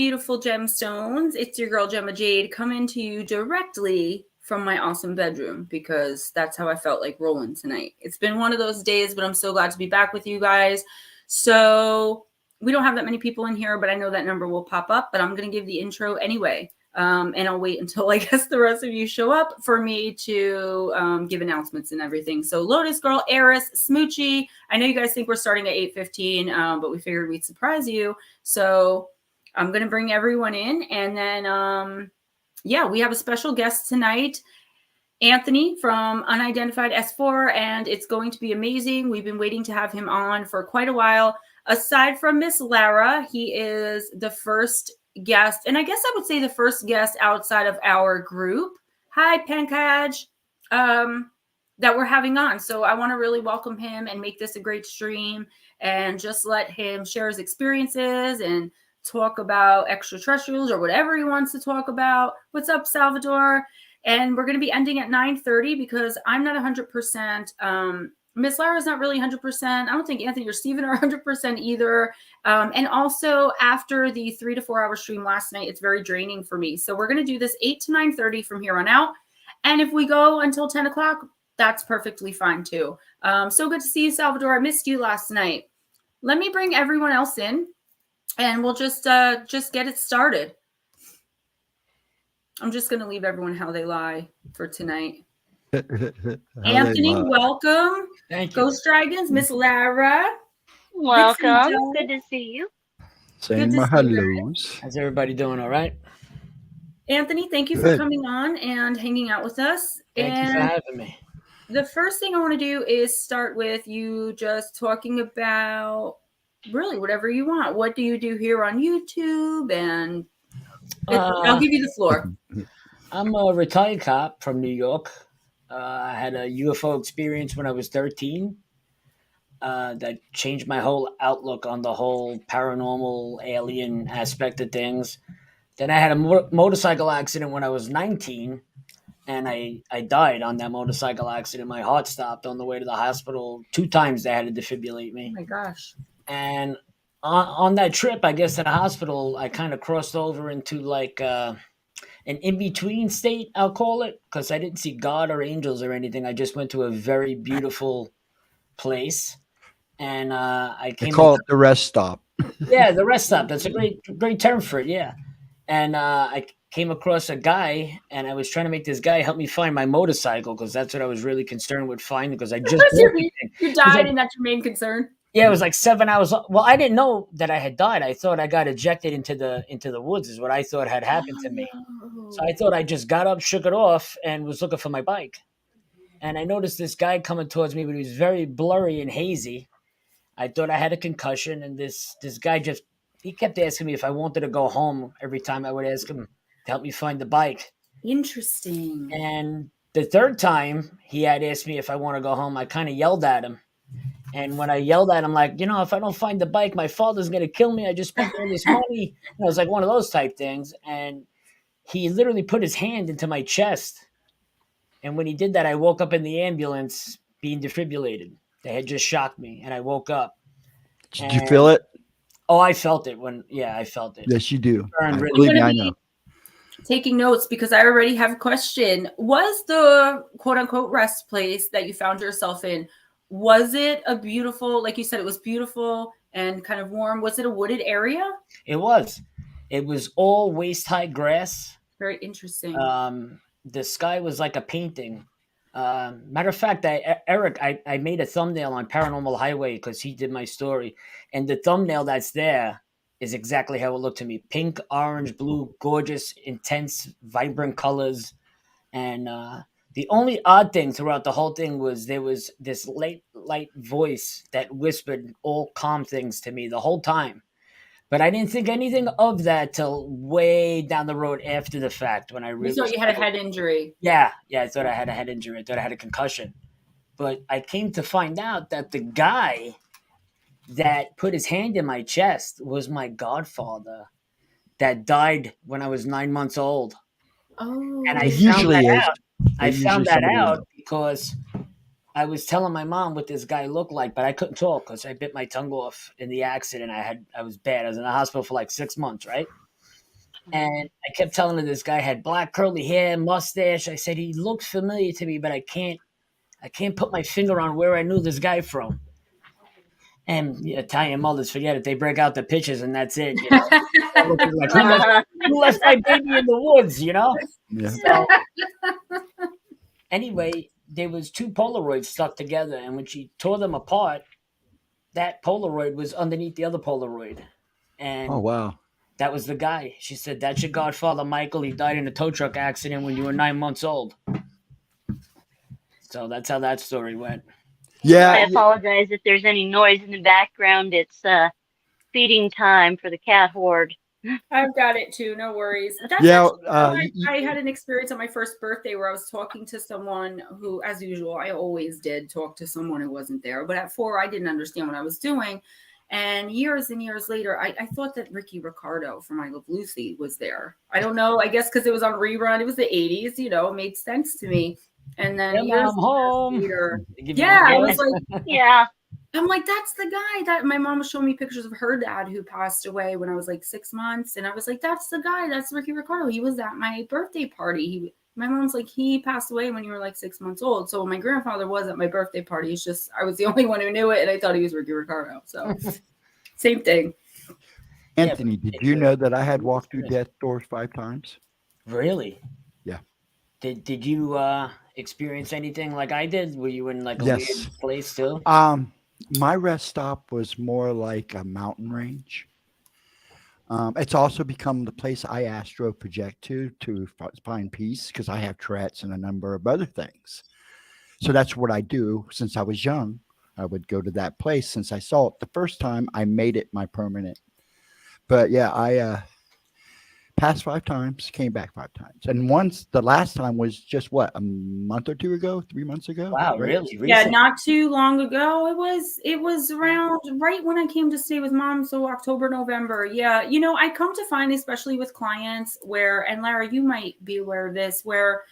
beautiful gemstones. It's your girl Gemma Jade coming to you directly from my awesome bedroom because that's how I felt like rolling tonight. It's been one of those days, but I'm so glad to be back with you guys. So we don't have that many people in here, but I know that number will pop up, but I'm going to give the intro anyway. And I'll wait until I guess the rest of you show up for me to give announcements and everything. So Lotus Girl, Eris, Smoochie. I know you guys think we're starting at 8:15, but we figured we'd surprise you. So I'm going to bring everyone in. And then, we have a special guest tonight, Anthony from Unidentified S4, and it's going to be amazing. We've been waiting to have him on for quite a while. Aside from Miss Lara, he is the first guest, and I guess I would say the first guest outside of our group. Hi, Pankaj, that we're having on. So I want to really welcome him and make this a great stream and just let him share his experiences and talk about extraterrestrials or whatever he wants to talk about. What's up, Salvador? And we're going to be ending at 9:30 because I'm not 100%. Miss Lara's not really 100%. I don't think Anthony or Steven are 100% either. And also after the 3 to 4 hour stream last night, it's very draining for me. So we're going to do this 8 to 9:30 from here on out. And if we go until 10 o'clock, that's perfectly fine too. So good to see you, Salvador. I missed you last night. Let me bring everyone else in and we'll just get it started. I'm just going to leave everyone how they lie for tonight. Anthony, welcome. Thank you. Ghost Dragons, Miss Lara. Welcome. Good to see you. Saying my hellos. How's everybody doing? All right? Anthony, thank you for coming on and hanging out with us. Thank you for having me. The first thing I want to do is start with you just talking about really whatever you want. What do you do here on YouTube? And I'll give you the floor. I'm a retired cop from New York. I had a UFO experience when I was 13 that changed my whole outlook on the whole paranormal alien aspect of things. Then I had a motorcycle accident when I was 19, and I died on that motorcycle accident. My heart stopped on the way to the hospital. 2 times they had to defibrillate me. Oh my gosh. And on that trip, I guess, to the hospital, I kind of crossed over into like an in-between state, I'll call it, because I didn't see God or angels or anything. I just went to a very beautiful place, and I call it the rest stop. Yeah, the rest stop. That's a great term for it. Yeah, and I came across a guy, and I was trying to make this guy help me find my motorcycle because that's what I was really concerned with finding because I just you died, and that's your main concern. Yeah, it was like 7 hours. Well, I didn't know that I had died. I thought I got ejected into the woods is what I thought had happened to me. So I thought I just got up, shook it off, and was looking for my bike. And I noticed this guy coming towards me, but he was very blurry and hazy. I thought I had a concussion, and this guy he kept asking me if I wanted to go home every time I would ask him to help me find the bike. Interesting. And the third time he had asked me if I want to go home, I kind of yelled at him. And when I yelled at him, like, if I don't find the bike, my father's going to kill me. I just spent all this money. It was like one of those type things. And he literally put his hand into my chest. And when he did that, I woke up in the ambulance being defibrillated. They had just shocked me, and I woke up. Did you feel it? Oh, I felt it. I felt it. Yes, you do. Really. I know. Taking notes because I already have a question. Was the quote-unquote rest place that you found yourself in, was it a beautiful, like you said, it was beautiful and kind of warm? Was it a wooded area? It was. It was all waist-high grass. Very interesting. The sky was like a painting. Matter of fact, Eric, I made a thumbnail on Paranormal Highway because he did my story. And the thumbnail that's there is exactly how it looked to me. Pink, orange, blue, gorgeous, intense, vibrant colors. And the only odd thing throughout the whole thing was there was this light voice that whispered all calm things to me the whole time. But I didn't think anything of that till way down the road after the fact when I really thought you had a head injury. Yeah, I thought I had a head injury. I thought I had a concussion. But I came to find out that the guy that put his hand in my chest was my godfather that died when I was 9 months old. Oh. And I found that out because I was telling my mom what this guy looked like, but I couldn't talk because I bit my tongue off in the accident. I was bad. I was in the hospital for like 6 months, right? And I kept telling her this guy had black curly hair, mustache. I said he looks familiar to me, but I can't put my finger on where I knew this guy from. And Italian mothers, forget it. They break out the pictures and that's it. You know, like, who left my baby in the woods? You know. Yeah. So anyway, there was 2 Polaroids stuck together, and when she tore them apart, that Polaroid was underneath the other Polaroid, and Oh wow. that was the guy. She said, "That's your godfather, Michael. He died in a tow truck accident when you were 9 months old." So that's how that story went. Yeah. I apologize if there's any noise in the background. It's feeding time for the cat horde. I've got it too. No worries. That's Yeah, I had an experience on my first birthday where I was talking to someone who, as usual, I always did talk to someone who wasn't there. But at 4, I didn't understand what I was doing. And years later, I thought that Ricky Ricardo from I Love Lucy was there. I don't know. I guess because it was on rerun. It was the 80s. You know, it made sense to me. And then Gemma, years I'm home. later, Yeah, I was like, Yeah. I'm like, that's the guy that my mom was showing me pictures of her dad who passed away when I was like 6 months. And I was like, that's the guy. That's Ricky Ricardo. He was at my birthday party. My mom's like, he passed away when you were like 6 months old. So my grandfather was at my birthday party. It's just, I was the only one who knew it. And I thought he was Ricky Ricardo. So same thing. Anthony, did you know that I had walked through death doors 5 times? Really? Yeah. Did you experience anything like I did? Were you in like a Yes. weird place too? My rest stop was more like a mountain range. It's also become the place I astro project to find peace because I have Tourette's and a number of other things. So that's what I do since I was young. I would go to that place since I saw it the first time. I made it my permanent. But yeah, I passed 5 times, came back 5 times, and once the last time was just what, a month or 2 ago, 3 months ago. Wow, right? really? Recent? Yeah, not too long ago. It was around right when I came to stay with mom. So October, November. Yeah. You know, I come to find, especially with clients where, and Lara, you might be aware of this, where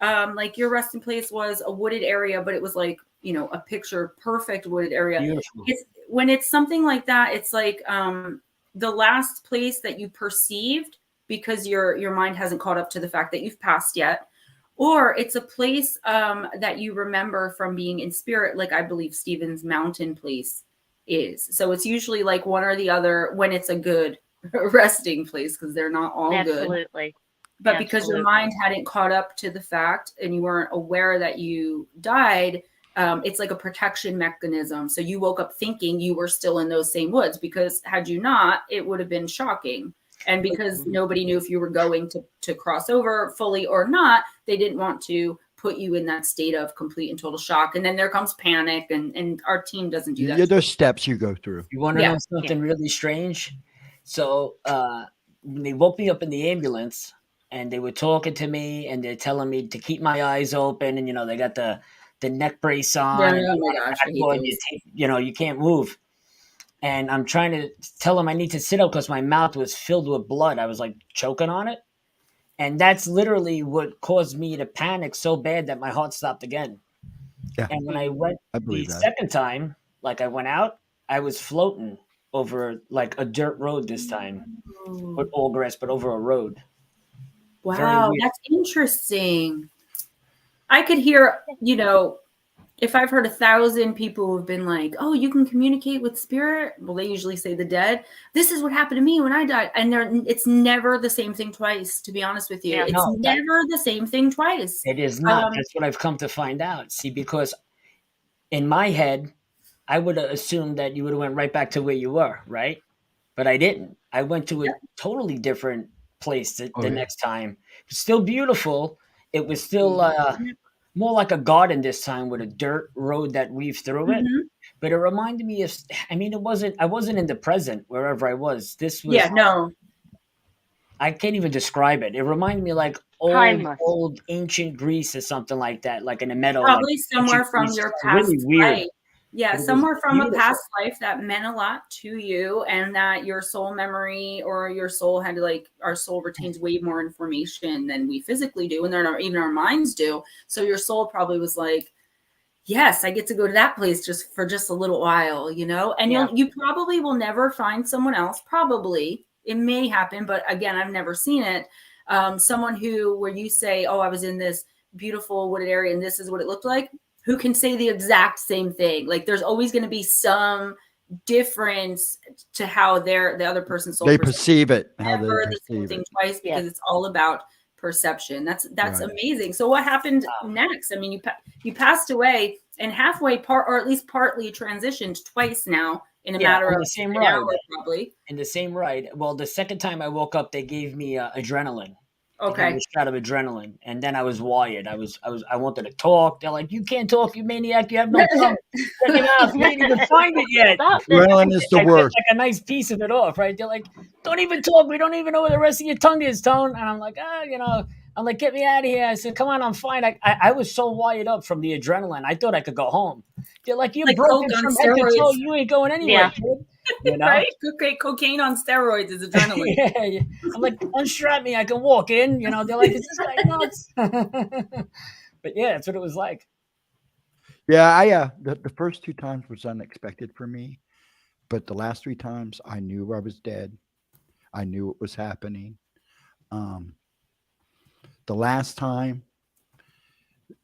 like your resting place was a wooded area, but it was like, you know, a picture perfect wooded area. Beautiful. When it's something like that, it's like the last place that you perceived because your mind hasn't caught up to the fact that you've passed yet. Or it's a place that you remember from being in spirit, like I believe Stephen's Mountain place is. So it's usually like one or the other when it's a good resting place, because they're not all good. Absolutely. But because your mind hadn't caught up to the fact and you weren't aware that you died, it's like a protection mechanism. So you woke up thinking you were still in those same woods, because had you not, it would have been shocking. And because nobody knew if you were going to cross over fully or not, they didn't want to put you in that state of complete and total shock. And then there comes panic, and our team doesn't do that. Yeah, there's steps you go through. You want to know something really strange? So they woke me up in the ambulance, and they were talking to me, and they're telling me to keep my eyes open, and they got the neck brace on. Yeah, oh my gosh, I hate those. You can't move. And I'm trying to tell them I need to sit up because my mouth was filled with blood. I was like choking on it. And that's literally what caused me to panic so bad that my heart stopped again. Yeah. And when I went the that. second time, like I went out, I was floating over like a dirt road this time. With all grass, but over a road. Wow, that's interesting. I could hear, if I've heard 1,000 people who have been like, oh, you can communicate with spirit. Well, they usually say the dead. This is what happened to me when I died. And it's never the same thing twice, to be honest with you. Yeah, it's never the same thing twice. It is not. That's what I've come to find out. See, because in my head, I would have assumed that you would have went right back to where you were, right? But I didn't. I went to a totally different place the next time. It was still beautiful. It was still more like a garden this time with a dirt road that weaved through it. But it reminded me of, I wasn't in the present wherever I was. This was, I can't even describe it. It reminded me like old ancient Greece or something like that, like in a meadow. Probably like somewhere from Greece. your past life. Yeah, somewhere from beautiful. A past life that meant a lot to you, and that your soul memory or your soul had our soul retains way more information than we physically do, and even our minds do. So your soul probably was like, yes, I get to go to that place for just a little while, and you probably will never find someone else, probably, it may happen, but again, I've never seen it. Someone where you say, oh, I was in this beautiful wooded area and this is what it looked like, who can say the exact same thing. Like there's always going to be some difference to how the other person's soul they perceive it, how they never the same perceive thing it. twice, because it's all about perception. That's Right. amazing. So what happened next? I mean, you passed away and halfway or at least partly transitioned twice now in a matter of the same an ride. hour, probably. In the same ride. Well, the second time I woke up, they gave me adrenaline. They gave Okay. me a shot of adrenaline, and then I was wired. I wanted to talk. They're like, "You can't talk, you maniac! You have no tongue. Check it out. You ain't even find it yet." Stop it. Adrenaline is the I bit worst. like a nice piece of it off, right? They're like, "Don't even talk. We don't even know where the rest of your tongue is, Tone." And I'm like, I'm like, "Get me out of here." I said, "Come on, I'm fine." I was so wired up from the adrenaline. I thought I could go home. They're like, "You're Like broken coke on from head to toe. steroids. You ain't going anywhere, kid." You know? Right? Cocaine on steroids is adrenaline. Yeah. I'm like, unstrap me, I can walk in. They're like, is this guy nuts? But yeah, that's what it was like. Yeah, the first 2 times was unexpected for me, but the last 3 times I knew I was dead. I knew it was happening. The last time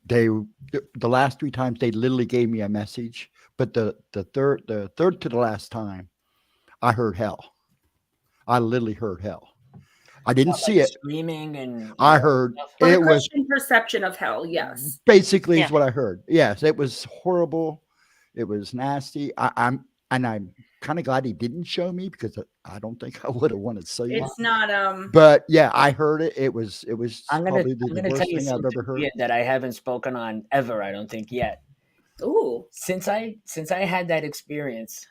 the last 3 times they literally gave me a message, but the third to the last time I heard hell. I literally heard hell. I didn't see it. Screaming and I heard For it the was Christian perception of hell, yes. basically Yeah. is what I heard. Yes, it was horrible. It was nasty. I'm kind of glad he didn't show me, because I don't think I would have wanted to see it. It's not But yeah, I heard it. It was I'm probably gonna the tell worst you thing I've something ever heard. weird that I haven't spoken on ever. I don't think yet. ooh. Since I had that experience,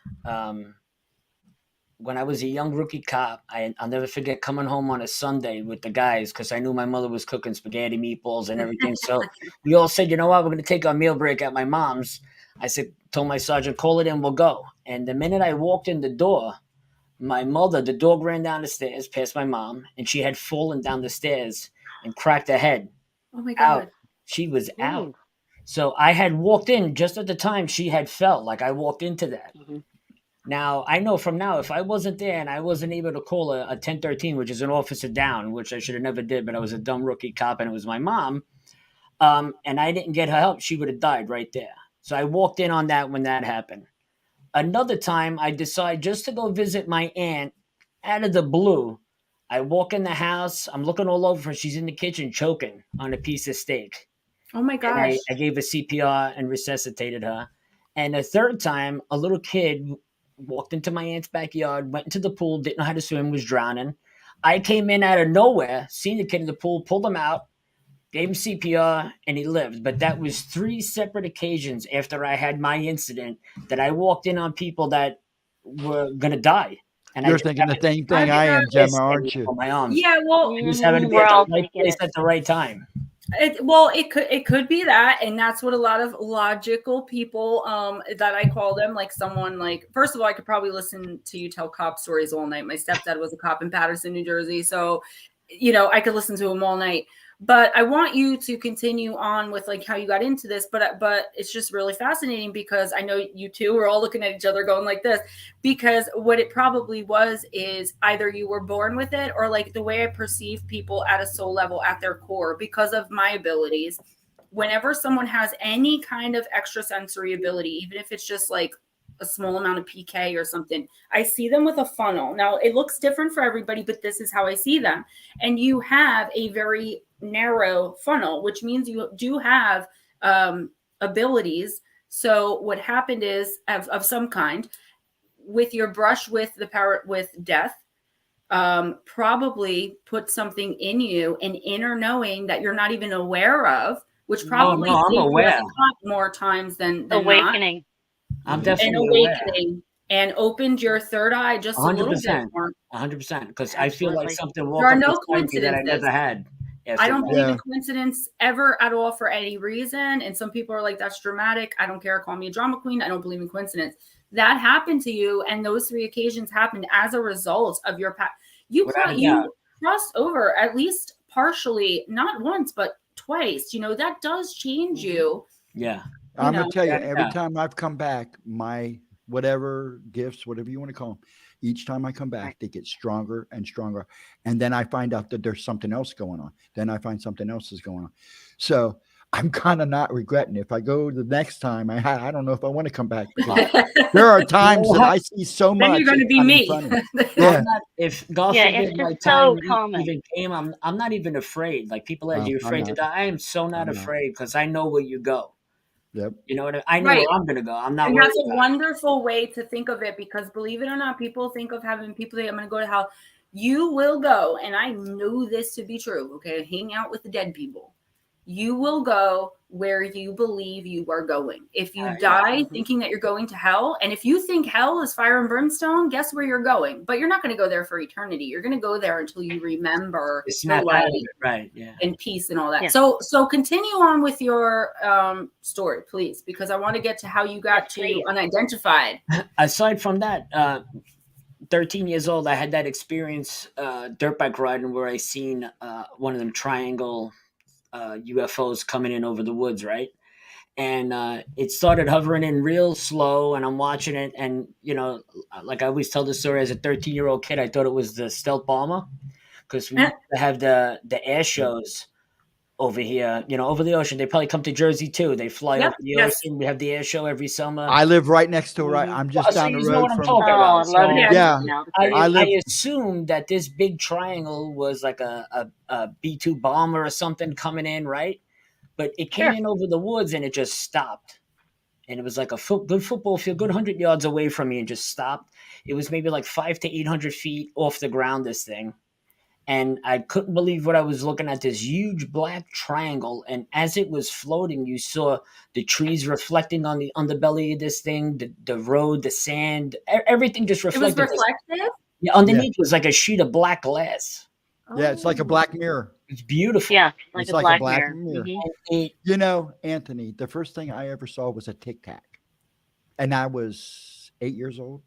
when I was a young rookie cop, I'll never forget coming home on a Sunday with the guys, because I knew my mother was cooking spaghetti meatballs and everything. So we all said, you know what, we're going to take our meal break at my mom's. I told my sergeant, call it in, we'll go. And the minute I walked in the door, my mother, the dog ran down the stairs past my mom, and she had fallen down the stairs and cracked her head Oh my out. God. She was out. Ooh. So I had walked in just at the time she had fell. Like I walked into that. Mhm. Now, I know from now, if I wasn't there and I wasn't able to call a 1013, which is an officer down, which I should have never did, but I was a dumb rookie cop and it was my mom, and I didn't get her help, she would have died right there. So I walked in on that when that happened. Another time, I decide just to go visit my aunt out of the blue. I walk in the house. I'm looking all over her. She's in the kitchen choking on a piece of steak. Oh my And gosh. I gave her CPR and resuscitated her. And a third time, a little kid walked into my aunt's backyard, went into the pool, didn't know how to swim, was drowning. I came in out of nowhere, seen the kid in the pool, pulled him out, gave him CPR, and he lived. But that was 3 separate occasions after I had my incident that I walked in on people that were going to die. And You're I thinking the same thing I am, Gemma, aren't you? on my arms. Yeah, well, I just happened to be We're at all the right thinking place it. at the right time. it could be that, and that's what a lot of logical people that I call them, like someone like, first of all, I could probably listen to you tell cop stories all night. My stepdad was a cop in Paterson, New Jersey, so I could listen to him all night. But I want you to continue on with like how you got into this, but it's just really fascinating, because I know you two are all looking at each other going like this, because what it probably was is either you were born with it, or like the way I perceive people at a soul level at their core, because of my abilities. Whenever someone has any kind of extrasensory ability, even if it's just like a small amount of PK or something, I see them with a funnel. Now it looks different for everybody, but this is how I see them. And you have a very narrow funnel, which means you do have abilities. So what happened is of some kind with your brush with the power with death, probably put something in you, an inner knowing that you're not even aware of, which probably No, I'm saved you aware. as a cop more times than Awakening. I'm not. definitely An aware. awakening, and opened your third eye just a little bit 100%. more. 100%. Because I feel like Absolutely. something There walked are up no beside me that I coincidences. never had. I don't believe Yeah. in coincidence ever at all for any reason. And some people are like, that's dramatic. I don't care. Call me a drama queen. I don't believe in coincidence. That happened to you. And those 3 occasions happened as a result of your past. You crossed over at least partially, not once, but twice. That does change you. Yeah. I'm going to tell you, Yeah. every time I've come back, my whatever gifts, whatever you want to call them, Each time I come back, Right. they get stronger and stronger. And then I find out that there's something else going on. Then I find something else is going on. So I'm kind of not regretting. If I go the next time, I don't know if I want to come back, because there are times that I see so much. Then you're going to it's be not me. even funny. I'm Yeah. not, if God Yeah, forbid it's my just so time common. even came, I'm not even afraid. Like people are, Well, you I'm afraid to not. die? I am so not I'm not. afraid because I know where you go. Yep. You know what I know Right. where I'm gonna go. I'm not And worried that's a about it. wonderful way to think of it, because believe it or not, people think of having people say, I'm going to go to hell. You will go, and I know this to be true, okay? Hang out with the dead people. You will go where you believe you are going. If you die thinking that you're going to hell, and if you think hell is fire and brimstone, guess where you're going? But you're not going to go there for eternity. You're going to go there until you remember It's the not light out of it, right? Yeah. and peace and all that. Yeah. So continue on with your story, please, because I want to get to how you got Yes, to please. Unidentified. Aside from that, 13 years old, I had that experience dirt bike riding where I seen one of them triangle UFOs coming in over the woods, right? And it started hovering in real slow, and I'm watching it, and you know, like I always tell the story, as a 13-year-old kid, I thought it was the stealth bomber, because we used to have the air shows over here, you know, over the ocean. They probably come to Jersey too. They fly Yep, over the yes. ocean. We have the air show every summer. I live right next to right. Mhm. I'm just So down the you know road what I'm from. talking Oh, about. I love So, it. Yeah. I live. assumed that this big triangle was like a B-2 bomber or something coming in, right? But it came Sure. in over the woods and it just stopped. And it was like a good football field, good 100 yards away from me, and just stopped. It was maybe like 500 to 800 feet off the ground, this thing. And I couldn't believe what I was looking at, this huge black triangle. And as it was floating, you saw the trees reflecting on the underbelly of this thing, the road, the sand, everything just It was reflected. reflective? Yeah, underneath was like a sheet of black glass. Yeah, it's like a Oh. black mirror. It's beautiful. Yeah, like It's a like black a black mirror. mirror. Mhm. It- You know, Anthony, the first thing I ever saw was a Tic Tac, and I was 8 years old.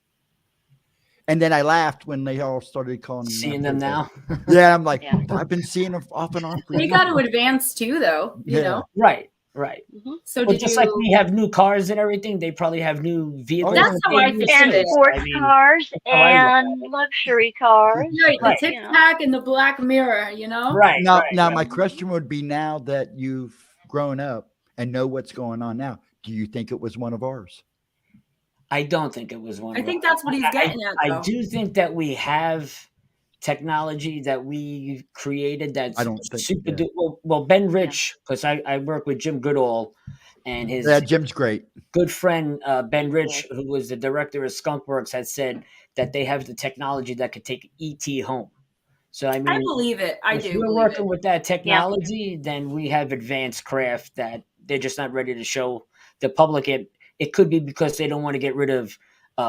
And then I laughed when they all started calling me. seeing them now. Yeah, I'm like, Yeah. I've been seeing them off and on for They years. got to advance too, though, you Yeah. know? Right. Mhm. So Well, did just you... like we have new cars and everything, they probably have new vehicles. yeah. That's how I think And of it. sports I mean, cars how I look at and luxury cars. Right, the Right. Tic You know. Tac and the black mirror, you know? Right. Now, right. my question would be, now that you've grown up and know what's going on now, do you think it was one of ours? I don't think it was one. I of think us. that's what he's getting at, I though. do think that we have technology that we created that's I don't think. super. Yeah, Well, Ben Rich, because I work with Jim Goodall and his yeah, Jim's great. good friend Ben Rich, who was the director of Skunkworks, had said that they have the technology that could take ET home. So I I mean, believe it. I if do we're believe working it. with that technology, then we have advanced craft that they're just not ready to show the public. It could be because they don't want to get rid of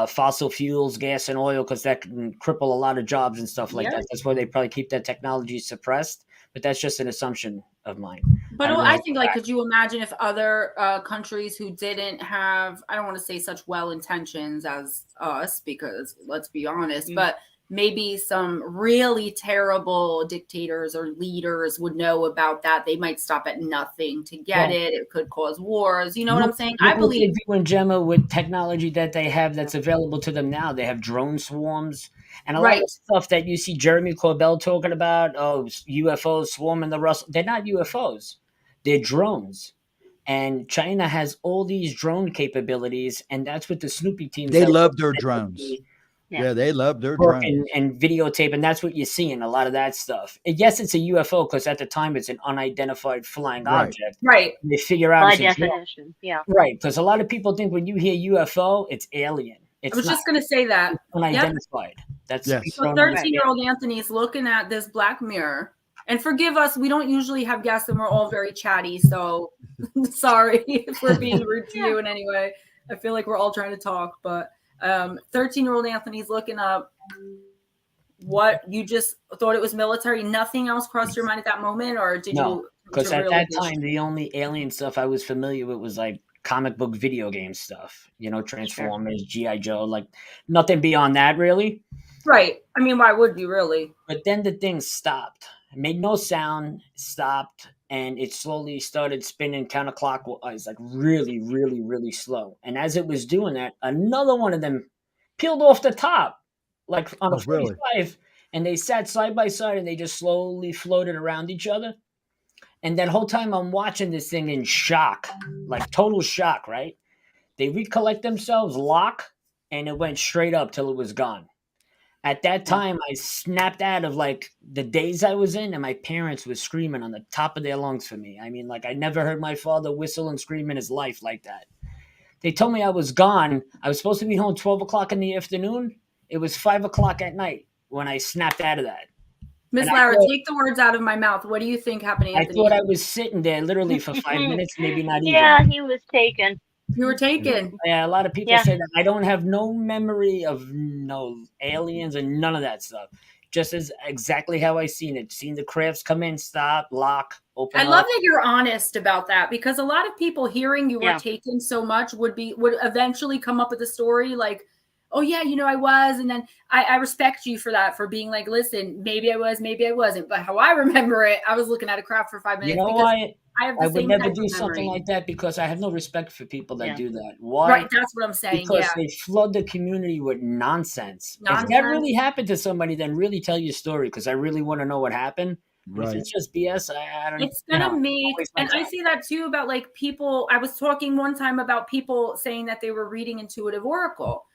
fossil fuels, gas and oil, because that can cripple a lot of jobs and stuff like Yep. that. That's why they probably keep that technology suppressed. But that's just an assumption of mine. But don't I know. think, like, could you imagine if other countries who didn't have, I don't want to say such well intentions as us, because let's be honest, but maybe some really terrible dictators or leaders would know about that. They might stop at nothing to get it. It could cause wars. You know what I'm saying? I believe. You and Gemma, with technology that they have that's available to them now, they have drone swarms and a lot of stuff that you see Jeremy Corbell talking about. Oh, UFOs swarming the Russell. They're not UFOs. They're drones. And China has all these drone capabilities, and that's what the Snoopy teams. They love their drones. Yeah. Yeah, they love their drones. And videotape, and that's what you're seeing, a lot of that stuff. And yes, it's a UFO because at the time it's an unidentified flying object. Right. They figure out By it's a drone. definition, yeah. Right, because a lot of people think when you hear UFO, it's alien. It's I was not. just going to say that. It's unidentified. That's Yes. So 13-year-old Anthony's looking at this black mirror. And forgive us, we don't usually have guests and we're all very chatty. So sorry if we're being rude to you in any way. I feel like we're all trying to talk. But 13-year-old Anthony's looking up what you just thought it was military. Nothing else crossed your mind at that moment? Or did you? Because at that time, the only alien stuff I was familiar with was like comic book video game stuff. You know, Transformers, G.I. Joe, like nothing beyond that really. Right. I mean, why would you really? But then the thing stopped. It made no sound, stopped, and it slowly started spinning counterclockwise, like really, really, really slow. And as it was doing that, another one of them peeled off the top. like on a Oh, really? 45, and they sat side by side and they just slowly floated around each other. And that whole time I'm watching this thing in shock, like total shock, right? They recollect themselves, lock, and it went straight up till it was gone. At that time, I snapped out of like the daze I was in, and my parents were screaming on the top of their lungs for me. I mean, like I never heard my father whistle and scream in his life like that. They told me I was gone. I was supposed to be home 12 o'clock in the afternoon. It was 5 o'clock at night when I snapped out of that. Miss And Lara, take the words out of my mouth. What do you think happened, I Anthony? thought I was sitting there literally for 5 minutes, maybe not even. Yeah, he was taken. You were taken. Yeah, a lot of people Yeah. say that. I don't have no memory of no aliens and none of that stuff. Just as exactly how I seen it. Seen the crafts come in, stop, lock, open I up. love that you're honest about that, because a lot of people hearing you were Yeah. taken so much would eventually come up with a story like, oh yeah, I was. And then I respect you for that, for being like, listen, maybe I was, maybe I wasn't. But how I remember it, I was looking at a craft for 5 minutes. You know because why? I have the I would same never type do of something memory. like that, because I have no respect for people that Yeah. do that. Why? Right, that's what I'm saying. Because Yeah. they flood the community with nonsense. If that Nonsense. really happened to somebody, then really tell your story, because I really want to know what happened. But if Right. it's just BS, I don't. It's gonna make, waste my and I time. see that too about like people. I was talking one time about people saying that they were reading intuitive oracle.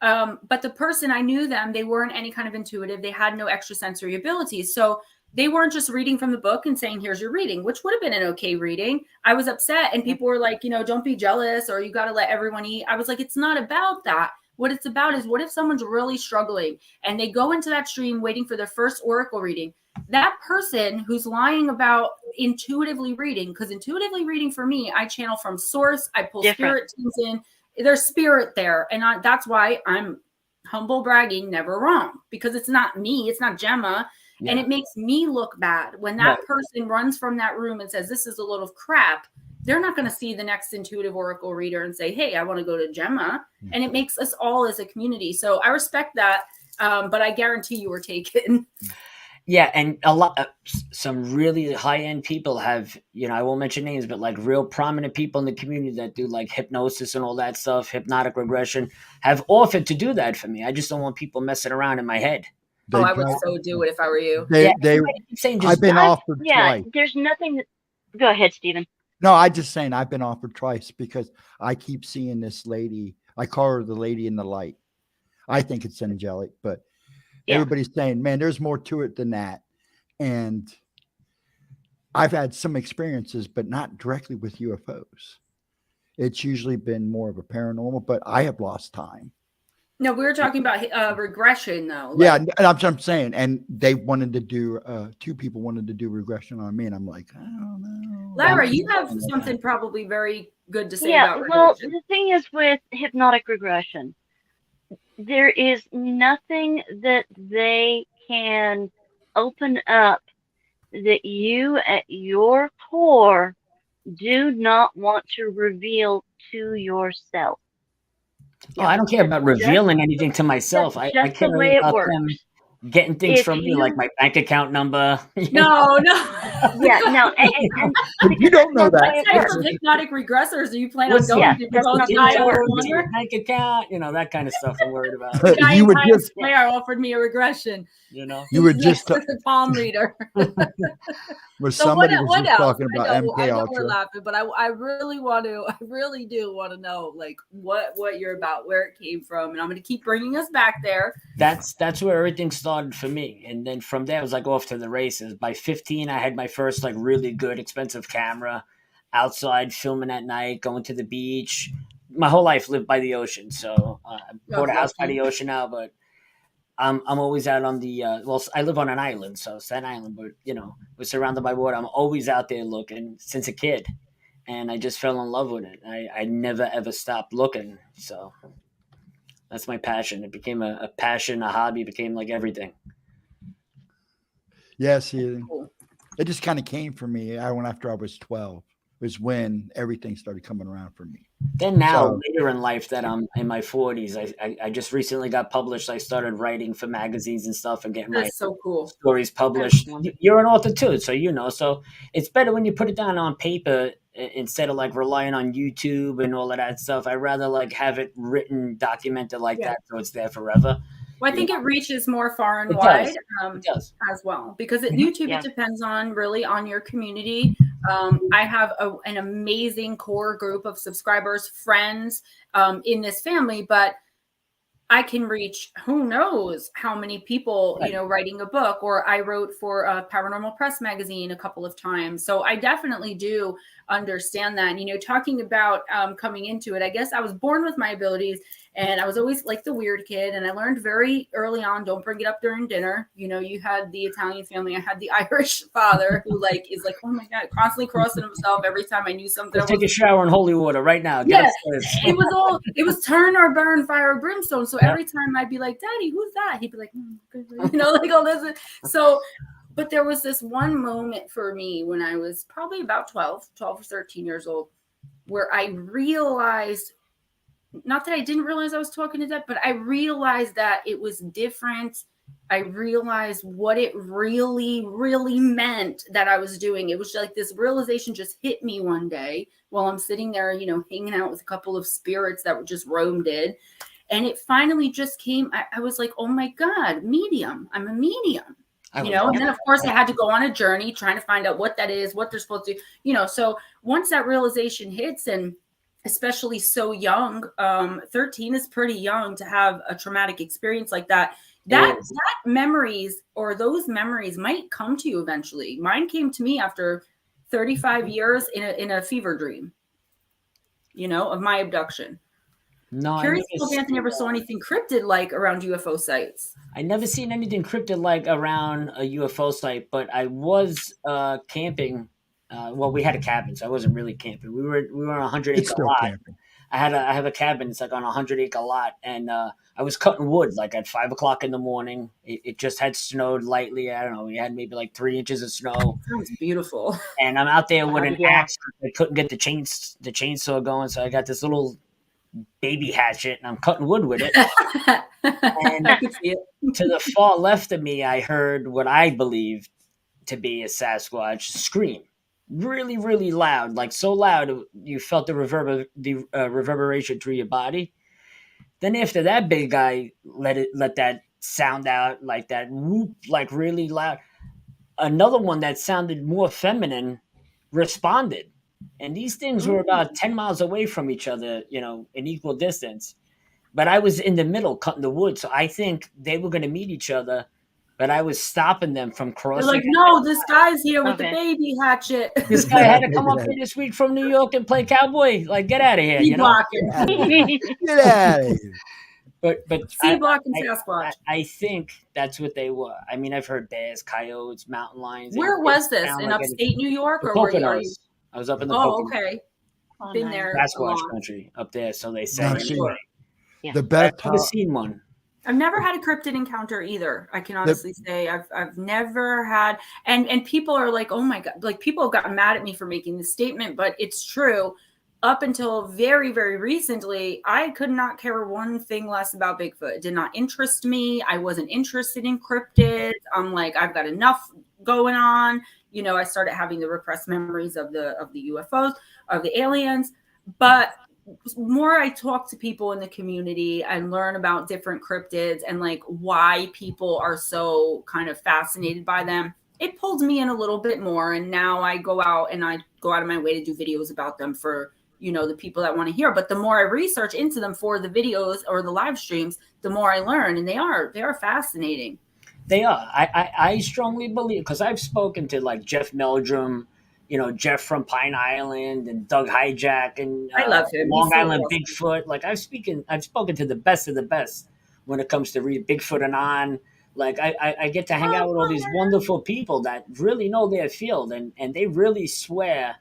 But the person, I knew them, they weren't any kind of intuitive. They had no extrasensory abilities. So they weren't just reading from the book and saying, here's your reading, which would have been an okay reading. I was upset, and people were like, don't be jealous, or you got to let everyone eat. I was like, it's not about that. What it's about is, what if someone's really struggling and they go into that stream waiting for their first oracle reading? That person who's lying about intuitively reading, because intuitively reading for me, I channel from source, I pull Different. spirit teams in, there's spirit there. And that's why I'm humble bragging, never wrong, because it's not me, it's not Gemma. Yeah. And it makes me look bad when that Right. person runs from that room and says, this is a load of crap. They're not going to see the next intuitive oracle reader and say, hey, I want to go to Gemma. And it makes us all as a community. So I respect that. But I guarantee you were taken. Yeah, and some really high-end people have, I won't mention names, but like real prominent people in the community that do like hypnosis and all that stuff, hypnotic regression, have offered to do that for me. I just don't want people messing around in my head. I would so do it if I were you. Everybody keeps saying just I've been offered twice. There's nothing. Go ahead, Stephen. No, I'm just saying I've been offered twice, because I keep seeing this lady. I call her the lady in the light. I think it's angelic, but everybody's saying, man, there's more to it than that. And I've had some experiences, but not directly with UFOs. It's usually been more of a paranormal, but I have lost time. No, we were talking about regression, though. Yeah, and I'm saying, and they wanted to do, two people wanted to do regression on me, and I'm like, I don't know. Lara, you have something probably very good to say about regression. Well, the thing is with hypnotic regression, there is nothing that they can open up that you at your core do not want to reveal to yourself. Oh, I don't care about revealing anything to myself. I Just care the way it about works. them getting things If from me, you- like my bank account number. No. Yeah, no. And You don't know What that. type of hypnotic regressors do you plan on What's going yeah, to? that's Well, not the the guy way it over works. here? bank account, that kind of stuff I'm worried about. The guy You in would Times just- Square offered me a regression. You would Next just, to the palm reader. where So somebody what was just else? talking about I MK know we're Ultra. laughing, but I really do want to know like what you're about, where it came from, and I'm going to keep bringing us back there. That's where everything started for me, and then from there I was like off to the races. By 15, I had my first like really good expensive camera, outside filming at night, going to the beach. My whole life lived by the ocean, so I bought a house by the ocean now. But I'm always out on the I live on an island, so Staten Island, but we're surrounded by water. I'm always out there looking since a kid, and I just fell in love with it. I never ever stopped looking, so that's my passion. It became a passion, a hobby. It became like everything. Yes, it just kind of came for me. I went after I was 12. Was when everything started coming around for me. Then now, So- later in life, that I'm in my 40s, I just recently got published. I started writing for magazines and stuff and getting my That's so cool. stories published. That's wonderful. You're an author too, so so it's better when you put it down on paper instead of like relying on YouTube and all of that stuff. I'd rather like have it written, documented like that, so it's there forever. Well, I think it reaches more far and It wide does. It does. as well, because at YouTube, Yeah. it depends on your community. I have an amazing core group of subscribers, friends in this family, but I can reach who knows how many people, Right. writing a book, or I wrote for Paranormal Press magazine a couple of times. So I definitely do understand that. And, talking about coming into it, I guess I was born with my abilities, and I was always like the weird kid. And I learned very early on, don't bring it up during dinner. You had the Italian family. I had the Irish father who is like, oh my God, constantly crossing himself every time I knew something. Go take a shower in holy water right now. Get upstairs. It was turn or burn, fire or brimstone. So every time I'd be like, Daddy, who's that? He'd be like, like all this. So, but there was this one moment for me when I was probably about 12 or 13 years old, where I realized, not that I didn't realize I was talking to death, but I realized that it was different. I realized what it really, really meant that I was doing. It was like this realization just hit me one day while I'm sitting there, hanging out with a couple of spirits that were just roamed in. And it finally just came. I was like, oh my God, medium. I'm a medium. And then of course I had to go on a journey trying to find out what that is, what they're supposed to do, so once that realization hits, and especially so young, 13 is pretty young to have a traumatic experience like that. That memories, or those memories, might come to you eventually. Mine came to me after 35 years in a fever dream, of my abduction. No, Curious if Anthony ever saw anything cryptid like around UFO sites. I never seen anything cryptid like around a UFO site, but I was camping. Well, we had a cabin, so I wasn't really camping. We were on a 100-acre lot. Camping. I have a cabin. It's like on a 100-acre lot, and I was cutting wood like at 5 o'clock in the morning. It just had snowed lightly. I don't know. We had maybe like 3 inches of snow. Sounds beautiful. And I'm out there with an axe. I couldn't get the chainsaw going, so I got this little baby hatchet, and I'm cutting wood with it. And I could see it. to the far left of me, I heard what I believed to be a Sasquatch scream, really, really loud, like so loud you felt the reverberation through your body. Then after that big guy let that sound out, like that whoop, like really loud, another one that sounded more feminine responded. And these things were about 10 miles away from each other, in equal distance. But I was in the middle cutting the wood, so I think they were going to meet each other, but I was stopping them from crossing. They're like, no, this guy's here with the baby hatchet. This guy had to come up here this week from New York and play cowboy. Like, get out of here, Get out of here. But blocking Sasquatch. I think that's what they were. I mean, I've heard bears, coyotes, mountain lions. Where was this? In upstate New York, or where are you? I was up in the Poconos. Okay. Been there. Sasquatch country up there, so they say. The best. I've never seen one. I've never had a cryptid encounter either. I can honestly say I've never had, and people are like, oh my God, like people have gotten mad at me for making this statement, but it's true. Up until very, very recently, I could not care one thing less about Bigfoot. It did not interest me. I wasn't interested in cryptids. I'm like, I've got enough going on. I started having the repressed memories of the UFOs, of the aliens, but more I talk to people in the community and learn about different cryptids and like why people are so kind of fascinated by them, it pulled me in a little bit more. And now I go out of my way to do videos about them for, the people that want to hear. But the more I research into them for the videos or the live streams, the more I learn. And they are fascinating. They are. I strongly believe, because I've spoken to like Jeff Meldrum, Jeff from Pine Island, and Doug Hijack, and I love him. Long Island Bigfoot. Like I've spoken to the best of the best when it comes to Bigfoot and on. Like I get to hang out with all these wonderful people that really know their field, and they really swear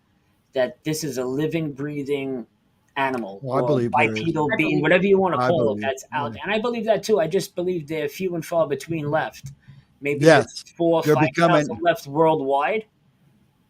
that this is a living, breathing animal, well, I believe bipedal being, whatever you want to call it, that's out there. And I believe that too. I just believe they're few and far between left. Maybe 4,000 or 5,000 left worldwide.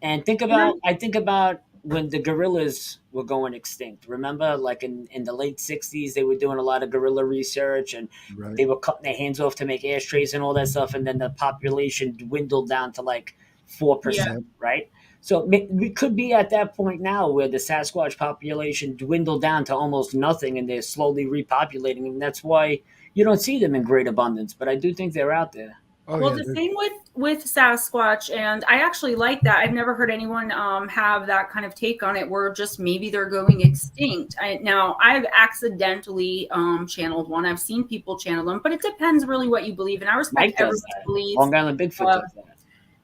And I think about when the gorillas were going extinct. Remember, like in the late 60s, they were doing a lot of gorilla research, and they were cutting their hands off to make ashtrays and all that stuff. And then the population dwindled down to like 4%, right? So we could be at that point now where the Sasquatch population dwindled down to almost nothing, and they're slowly repopulating, and that's why you don't see them in great abundance. But I do think they're out there. Oh Well, yeah, the there's- thing with Sasquatch, and I actually like that. I've never heard anyone have that kind of take on it, where just maybe they're going extinct. Now, I've accidentally channeled one. I've seen people channel them, but it depends really what you believe, and I respect Mike does everyone's that. beliefs. Long Island Bigfoot does that.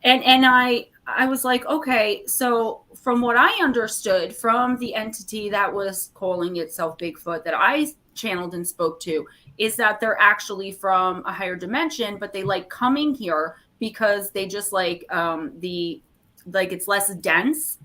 And I was like, okay, so from what I understood from the entity that was calling itself Bigfoot that I channeled and spoke to, is that they're actually from a higher dimension, but they like coming here because they just like it's less dense,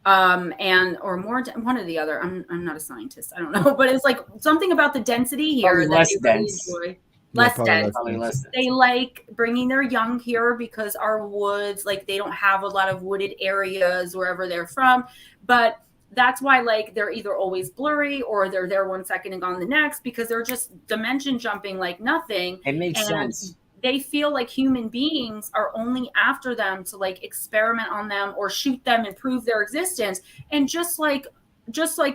and or more one or the other. I'm not a scientist, I don't know, but it's like something about the density here Probably that less they really dense. enjoy. Yeah, Less probably dense. Probably less dense. They like bringing their young here because our woods, like they don't have a lot of wooded areas wherever they're from, but that's why like they're either always blurry or they're there 1 second and gone the next, because they're just dimension jumping like nothing. It makes And sense. they feel like human beings are only after them to like experiment on them or shoot them and prove their existence. And just like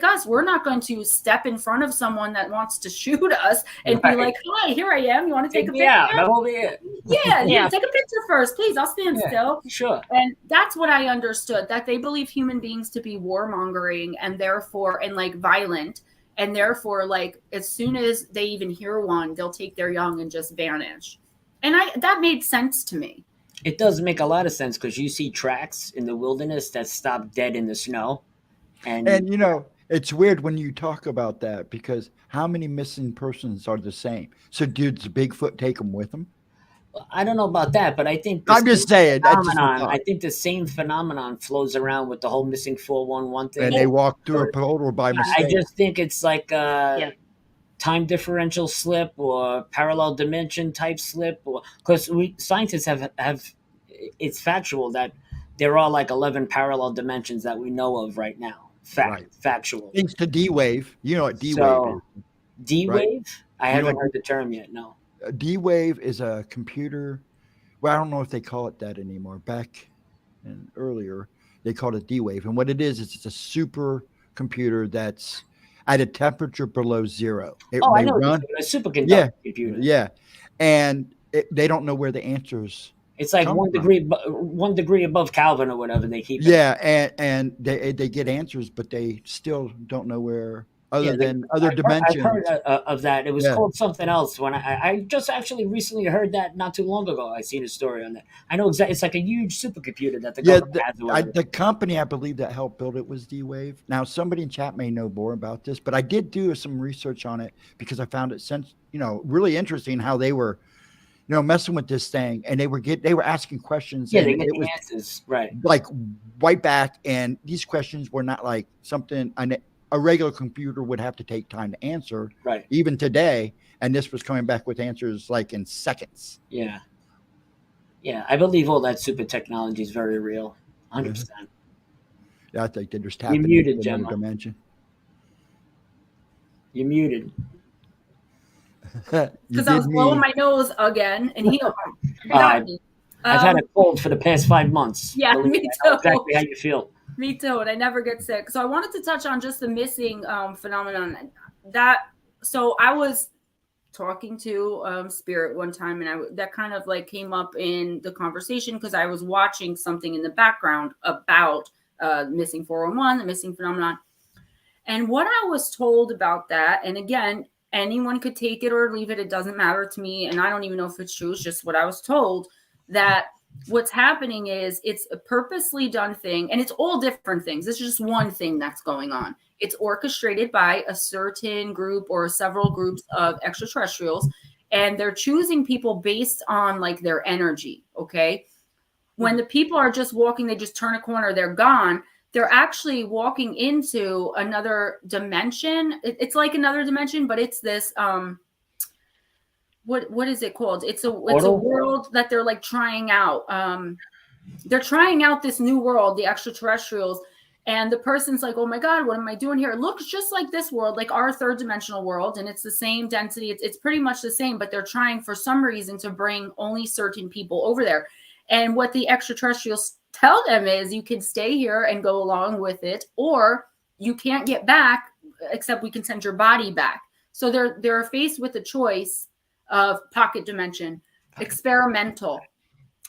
us, we're not going to step in front of someone that wants to shoot us and be Right. like, hi, here I am, you want to take a me out. picture? I'm over here. Yeah, Yeah. take a picture first, please. I'll stand Yeah. still. Sure. And that's what I understood, that they believe human beings to be warmongering and therefore, and like violent. And therefore, like as soon as they even hear one, they'll take their young and just vanish. And that made sense to me. It does make a lot of sense because you see tracks in the wilderness that stop dead in the snow. And you know, it's weird when you talk about that because how many missing persons are the same? So, dudes, Bigfoot take them with them? I don't know about that, but I think I'm just saying. That's just a phenomenon. I thought. think the same phenomenon flows around with the whole missing 411 thing. And they walk through a portal by I mistake. just think it's like a Yeah. time differential slip or parallel dimension type slip, or because scientists have it's factual that there are like 11 parallel dimensions that we know of right now. Right. Factual. Thanks to D-Wave. You know what D-Wave So, is. D-Wave? I You know haven't what- heard the term yet, no. D-Wave is a computer. Well, I don't know if they call it that anymore. Back and earlier, they called it D-Wave. And what it is it's a super computer that's at a temperature below zero. It Oh, I may know. run. A superconductor Yeah. computer. Yeah. And they don't know where the answers. It's like Come 1 from. degree, 1 degree above Calvin or whatever they keep it. Yeah, and they get answers, but they still don't know where, other Yeah, than other dimensions. I've heard of that. It was Yeah. called something else. When I just actually recently heard that not too long ago. I seen a story on that. I know exactly. It's like a huge supercomputer that the Yeah, government has. or whatever. the company I believe that helped build it was D-Wave. Now, somebody in chat may know more about this, but I did do some research on it because I found it really interesting how they were, messing with this thing, and they were asking questions. Yeah, and they get it the was answers right. like right back, and these questions were not like something a regular computer would have to take time to answer, Right. even today. And this was coming back with answers like in seconds. Yeah. Yeah, I believe all that super technology is very real. 100%. Yeah, I think they're just tapping muted, into another Gemma. dimension. You're muted. Because I was blowing my nose again, and he got me. I've had a cold for the past 5 months. Yeah, Believe me me, I know too. exactly how you feel. Me too, and I never get sick. So I wanted to touch on just the missing phenomenon. So I was talking to Spirit one time, and that kind of like came up in the conversation because I was watching something in the background about missing 411, the missing phenomenon. And what I was told about that, and again, anyone could take it or leave it. It doesn't matter to me. And I don't even know if it's true. It's just what I was told, that what's happening is it's a purposely done thing. And it's all different things. It's just one thing that's going on. It's orchestrated by a certain group or several groups of extraterrestrials. And they're choosing people based on like their energy. Okay. When the people are just walking, they just turn a corner, they're gone. They're actually walking into another dimension. It's like another dimension, but it's this what is it called? It's a world that they're like trying out. They're trying out this new world, the extraterrestrials, and the person's like, "Oh my God, what am I doing here? It looks just like this world, like our third dimensional world, and it's the same density. It's pretty much the same, but they're trying for some reason to bring only certain people over there." And what the extraterrestrials tell them is, you can stay here and go along with it, or you can't get back except we can send your body back. So they're faced with a choice of pocket dimension, experimental.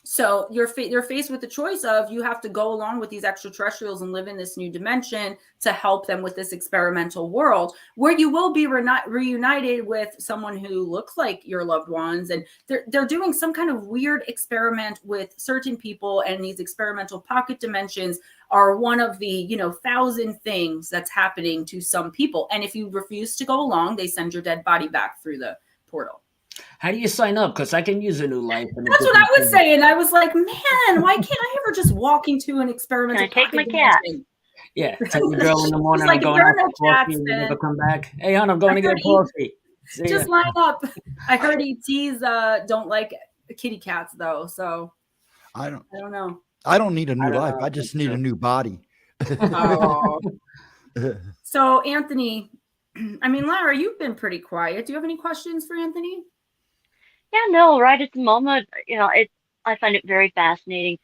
So you're faced with the choice of, you have to go along with these extraterrestrials and live in this new dimension to help them with this experimental world, where you will be reunited with someone who looks like your loved ones. And they're doing some kind of weird experiment with certain people, and these experimental pocket dimensions are one of the 1,000 things that's happening to some people. And if you refuse to go along, they send your dead body back through the portal. How do you sign up? Because I can use a new life. That's what I was saying. I was like, man, why can't I ever just walk into an experimental Can I take my cat? dimension? Yeah, tell your girl in the morning, like, I'm going out for coffee, and you never come back. Hey, hon, I'm going to get coffee. Just line up. I heard ETs don't like kitty cats, though. So I don't know. I don't need a new life. I just need a new body. Oh. So, Anthony, I mean, Lara, you've been pretty quiet. Do you have any questions for Anthony? Yeah, no, right at the moment, I find it very fascinating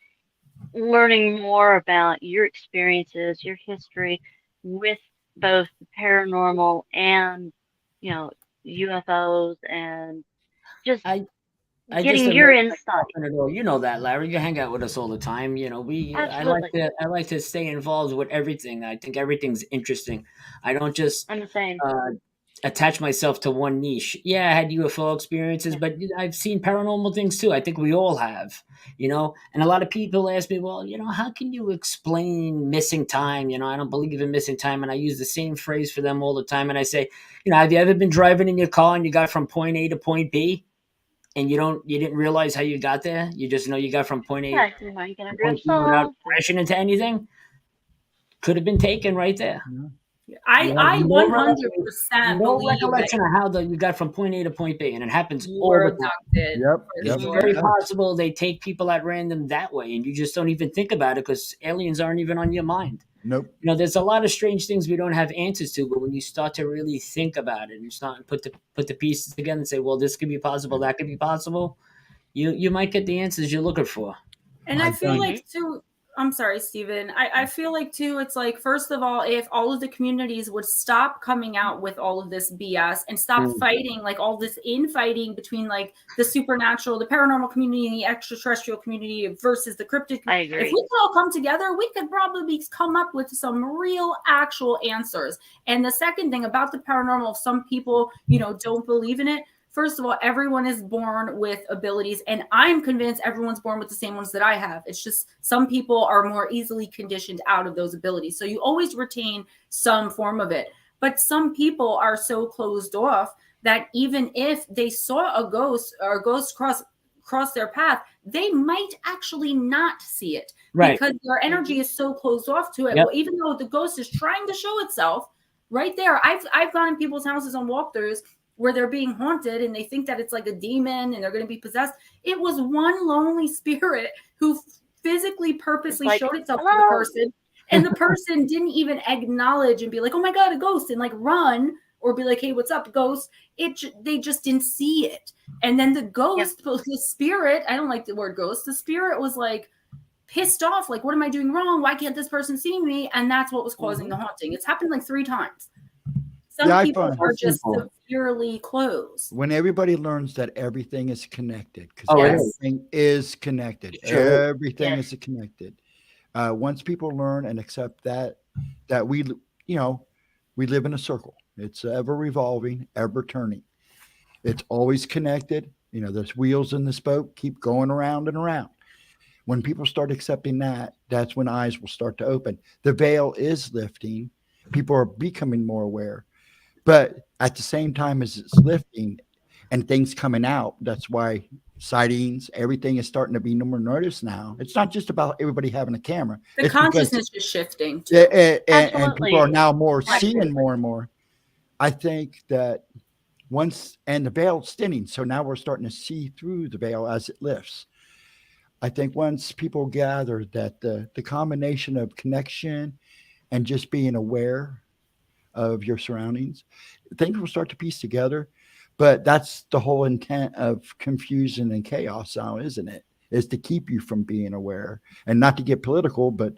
learning more about your experiences, your history with both the paranormal and, UFOs, and just getting your insight. You know that, Larry. You hang out with us all the time. Absolutely. I like to stay involved with everything. I think everything's interesting. I don't just I'm the same. attach myself to one niche. Yeah, I had UFO experiences, but I've seen paranormal things too. I think we all have, and a lot of people ask me, well, how can you explain missing time? I don't believe in missing time. And I use the same phrase for them all the time. And I say, have you ever been driving in your car and you got from point A to point B? And you didn't realize how you got there? You just know you got from point A to point B without crashing into anything? Could have been taken right there. I 100% no believe recollection of how you got from point A to point B, and it happens you all were the time. abducted. It's very possible they take people at random that way, and you just don't even think about it because aliens aren't even on your mind. Nope. There's a lot of strange things we don't have answers to, but when you start to really think about it and you start to put the pieces together and say, well, this could be possible, that could be possible, you might get the answers you're looking for. And I feel like too, I'm sorry, Stephen. I feel like too, it's like, first of all, if all of the communities would stop coming out with all of this BS and stop fighting, like all this infighting between like the supernatural, the paranormal community, and the extraterrestrial community versus the cryptid. I agree. If we could all come together, we could probably come up with some real actual answers. And the second thing about the paranormal, some people, don't believe in it. First of all, everyone is born with abilities, and I'm convinced everyone's born with the same ones that I have. It's just some people are more easily conditioned out of those abilities. So you always retain some form of it. But some people are so closed off that even if they saw a ghost or a ghost cross their path, they might actually not see it. Right. Because their energy is so closed off to it. Yep. Well, even though the ghost is trying to show itself right there. I've gone in people's houses on walkthroughs where they're being haunted and they think that it's like a demon and they're going to be possessed. It was one lonely spirit who physically, purposely showed itself to the person. And the person didn't even acknowledge and be like, oh my God, a ghost, and like run or be like, hey, what's up, ghost? They just didn't see it. And then the ghost, the spirit, I don't like the word ghost. The spirit was like pissed off. Like, what am I doing wrong? Why can't this person see me? And that's what was causing the haunting. It's happened like 3 times. Some people are just severely closed. When everybody learns that everything is connected, because everything is connected. Sure. Everything is connected. Once people learn and accept that we live in a circle. It's ever revolving, ever turning. It's always connected. There's wheels in this boat, keep going around and around. When people start accepting that, that's when eyes will start to open. The veil is lifting. People are becoming more aware. But at the same time as it's lifting and things coming out, that's why sightings, everything is starting to be more noticed now. It's not just about everybody having a camera. The consciousness is shifting. And people are now seeing more and more. I think that and the veil's thinning, so now we're starting to see through the veil as it lifts. I think once people gather that the combination of connection and just being aware of your surroundings, things will start to piece together. But that's the whole intent of confusion and chaos now, isn't it? is to keep you from being aware, and not to get political, but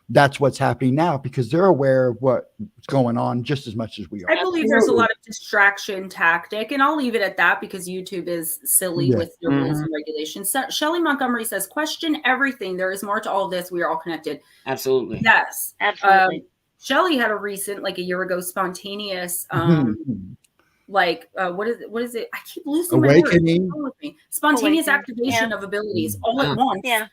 that's what's happening now because they're aware of what's going on just as much as we are. I believe there's a lot of distraction tactic, and I'll leave it at that because YouTube is silly with their rules and regulations. So, Shelley Montgomery says, question everything. There is more to all this. We are all connected. Absolutely. Yes. Absolutely. Shelley had a recent, like a year ago, spontaneous, what is it? I keep losing awakening. My words. Spontaneous activation of abilities all at once. Yeah.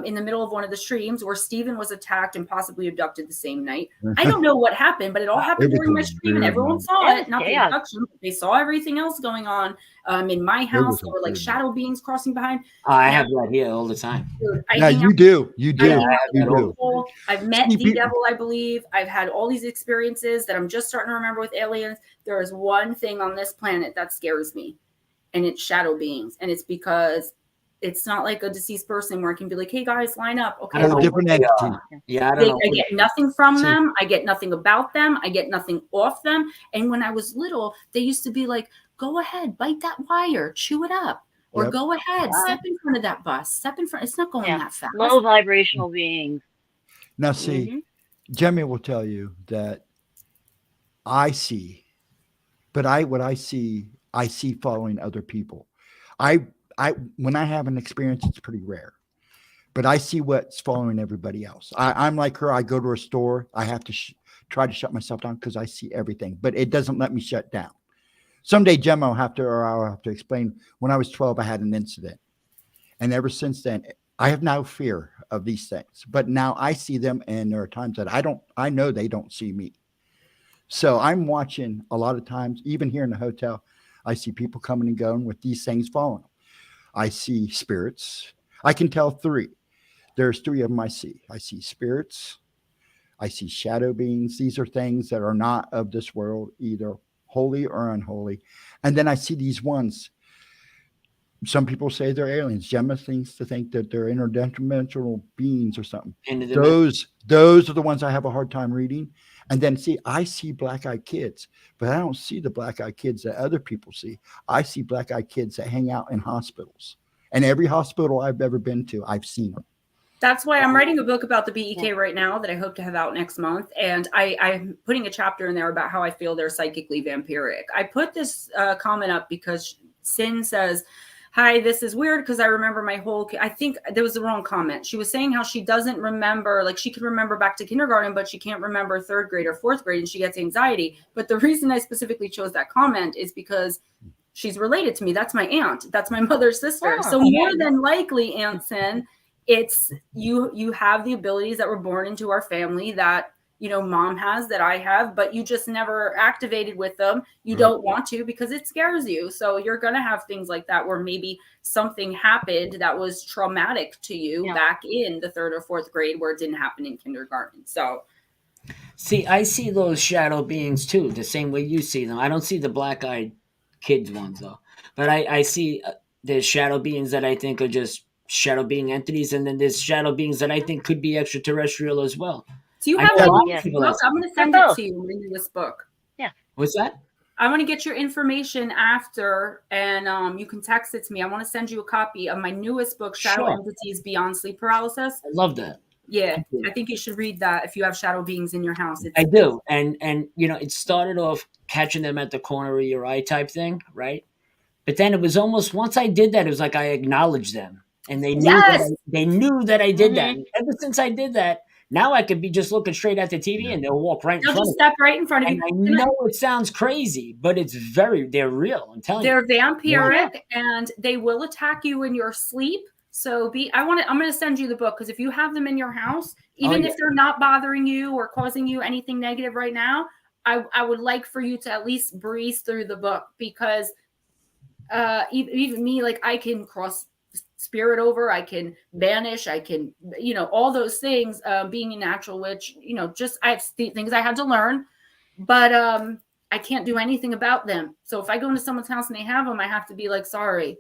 In the middle of one of the streams where Stephen was attacked and possibly abducted the same night. I don't know what happened, but it all happened during my stream and everyone saw it. Not the abduction, but they saw everything else going on. In my house, there were like shadow beings crossing behind. I have that here all the time. Dude, you do. I've met the devil, I believe. I've had all these experiences that I'm just starting to remember with aliens. There is one thing on this planet that scares me, and it's shadow beings. And it's because it's not like a deceased person where I can be like, hey guys, line up. Okay. Different entity. Yeah, I get nothing from them. I get nothing about them. I get nothing off them. And when I was little, they used to be like, go ahead, bite that wire, chew it up. Or go ahead, step in front of that bus. Step in front. It's not going that fast. Low vibrational beings. Now see, Gemma will tell you that I see, but what I see following other people. When I have an experience, it's pretty rare, but I see what's following everybody else. I'm like her. I go to a store. I have to try to shut myself down because I see everything, but it doesn't let me shut down. Someday Gemma I'll have to explain. When I was 12, I had an incident. And ever since then, I have no fear of these things, but now I see them. And there are times that I know they don't see me. So I'm watching a lot of times, even here in the hotel, I see people coming and going with these things following them. I see spirits. I can tell three. There's three of them I see. I see spirits. I see shadow beings. These are things that are not of this world, either holy or unholy. And then I see these ones. Some people say they're aliens. Gemma thinks that they're interdimensional beings or something. Those are the ones I have a hard time reading. And then I see black-eyed kids, but I don't see the black-eyed kids that other people see. I see black-eyed kids that hang out in hospitals. And every hospital I've ever been to, I've seen them. That's why I'm writing a book about the BEK right now that I hope to have out next month. And I'm putting a chapter in there about how I feel they're psychically vampiric. I put this comment up because Sin says, hi, this is weird because I remember I think there was the wrong comment. She was saying how she doesn't remember, like she can remember back to kindergarten, but she can't remember third grade or fourth grade and she gets anxiety. But the reason I specifically chose that comment is because she's related to me. That's my aunt. That's my mother's sister. So more than likely, Aunt Sin, it's you have the abilities that were born into our family that, mom has, that I have, but you just never activated with them. You don't want to because it scares you. So you're going to have things like that where maybe something happened that was traumatic to you back in the third or fourth grade where it didn't happen in kindergarten. So see, I see those shadow beings too, the same way you see them. I don't see the black-eyed kids ones though, but I see there's shadow beings that I think are just shadow being entities, and then there's shadow beings that I think could be extraterrestrial as well. So you have book? I'm going to send it to you in this book. Yeah. What's that? I want to get your information after, and you can text it to me. I want to send you a copy of my newest book, Shadow Entities Beyond Sleep Paralysis. I love that. Yeah, I think you should read that if you have shadow beings in your house. I do, and it started off catching them at the corner of your eye type thing, right? But then it was almost, once I did that, it was like I acknowledged them. And they knew that I did that. And ever since I did that, now I could be just looking straight at the TV and they'll walk right in front of me. They'll just step right in front of you. I know it sounds crazy, but they're real. I'm telling you. They're vampiric and they will attack you in your sleep. So I'm going to send you the book because if you have them in your house, even if they're not bothering you or causing you anything negative right now, I would like for you to at least breeze through the book because even me, like I can cross spirit over, I can banish, I can, all those things, being a natural witch, just I have things I had to learn, but I can't do anything about them. So if I go into someone's house and they have them, I have to be like, sorry,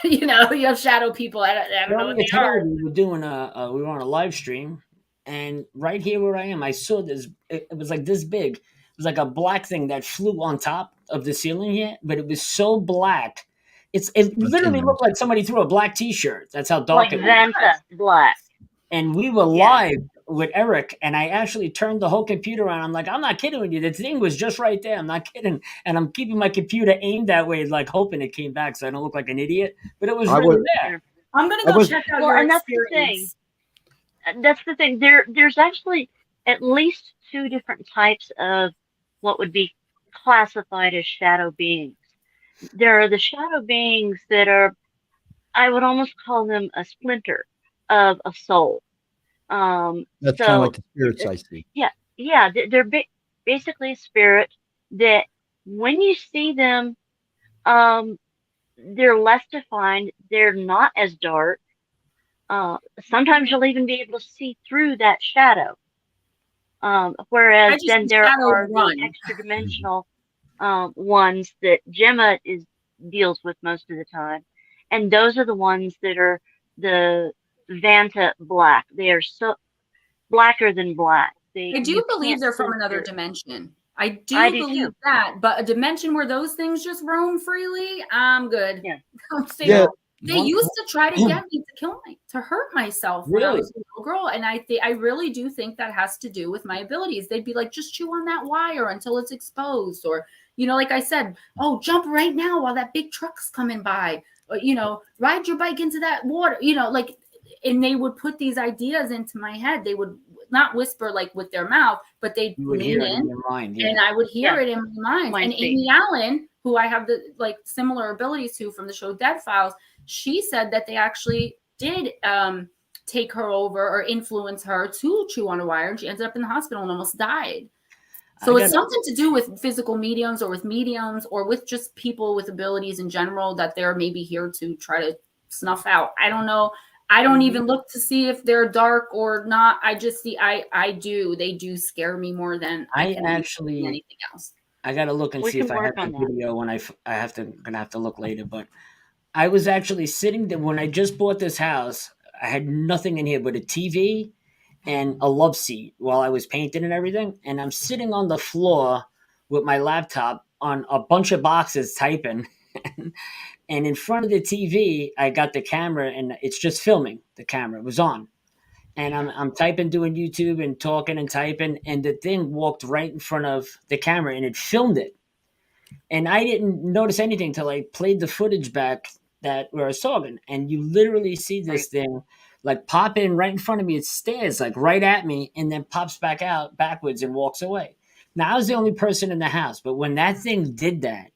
you have shadow people. I don't know what they are. We were on a live stream, and right here where I am, I saw this, it was like this big. It was like a black thing that flew on top of the ceiling here, but it was so black. It literally looked like somebody threw a black T-shirt. That's how dark Like it was. Vanta Black. And we were Yeah. live with Eric, and I actually turned the whole computer on. I'm like, I'm not kidding with you. The thing was just right there. I'm not kidding. And I'm keeping my computer aimed that way, like hoping it came back so I don't look like an idiot. But it was really there. I'm going to go check out your and experience. That's the thing. There's actually at least 2 different types of what would be classified as shadow beings. There are the shadow beings that are, I would almost call them a splinter of a soul. That's kind of like the spirits I see. Yeah, they're basically a spirit that when you see them, they're less defined. They're not as dark. Sometimes you'll even be able to see through that shadow. Whereas then there are the extra dimensional ones that Gemma deals with most of the time, and those are the ones that are the Vanta Black. They are so blacker than black. I do believe they're from another dimension. I do believe that, but a dimension where those things just roam freely, I'm good. Yeah. They used to try to get me to hurt myself when I was a little girl, and I really do think that has to do with my abilities. They'd be like, just chew on that wire until it's exposed, or like I said, oh, jump right now while that big truck's coming by, or, ride your bike into that water, and they would put these ideas into my head. They would not whisper like with their mouth, but they'd lean in your mind, and I would hear it in my mind. And Amy Allen, who I have the similar abilities to from the show Dead Files, she said that they actually did take her over or influence her to chew on a wire, and she ended up in the hospital and almost died. So it's something to do with physical mediums or with mediums or with just people with abilities in general that they're maybe here to try to snuff out. I don't know. I don't even look to see if they're dark or not. I just see, they do scare me more than I can actually anything else. I got to look and see if I have the video when gonna have to look later, but I was actually sitting there when I just bought this house. I had nothing in here but a TV and a love seat while I was painting and everything. And I'm sitting on the floor with my laptop on a bunch of boxes typing. And in front of the TV, I got the camera and it's just filming. The camera was on. And I'm typing, doing YouTube and talking and typing. And the thing walked right in front of the camera and it filmed it. And I didn't notice anything till I played the footage back that where I saw it. And you literally see this thing like pop in right in front of me. It stares like right at me and then pops back out backwards and walks away. Now, I was the only person in the house. But when that thing did that,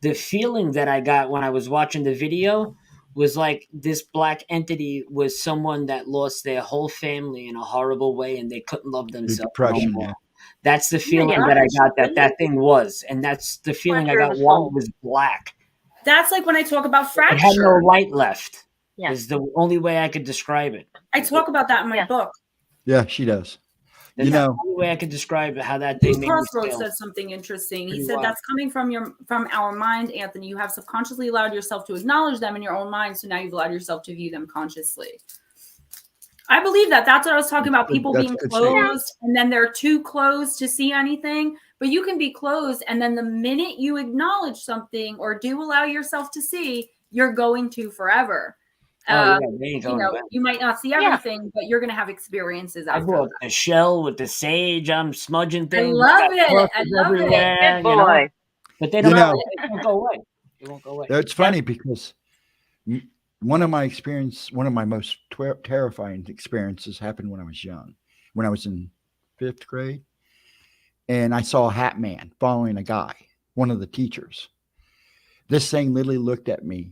the feeling that I got when I was watching the video was like this black entity was someone that lost their whole family in a horrible way and they couldn't love themselves anymore. That's the feeling that I got that thing was. And that's the feeling I got while it was black. That's like when I talk about fracture. It had no light left. Yeah. Is the only way I could describe it. I talk about that in my book. Yeah, she does. That's the only way I could describe how that thing made me feel. Said something interesting. He said that's coming from our mind, Anthony. You have subconsciously allowed yourself to acknowledge them in your own mind, so now you've allowed yourself to view them consciously. I believe that. That's what I was talking about. People being closed, and then they're too closed to see anything. But you can be closed, and then the minute you acknowledge something or do allow yourself to see, you're going to forever. You might not see everything, but you're going to have experiences. I brought the shell with the sage. I'm smudging things. I love it. Good boy. But they don't go away. They won't go away. It's funny because one of my most terrifying experiences happened when I was young, when I was in 5th grade. And I saw a hat man following a guy, one of the teachers. This thing literally looked at me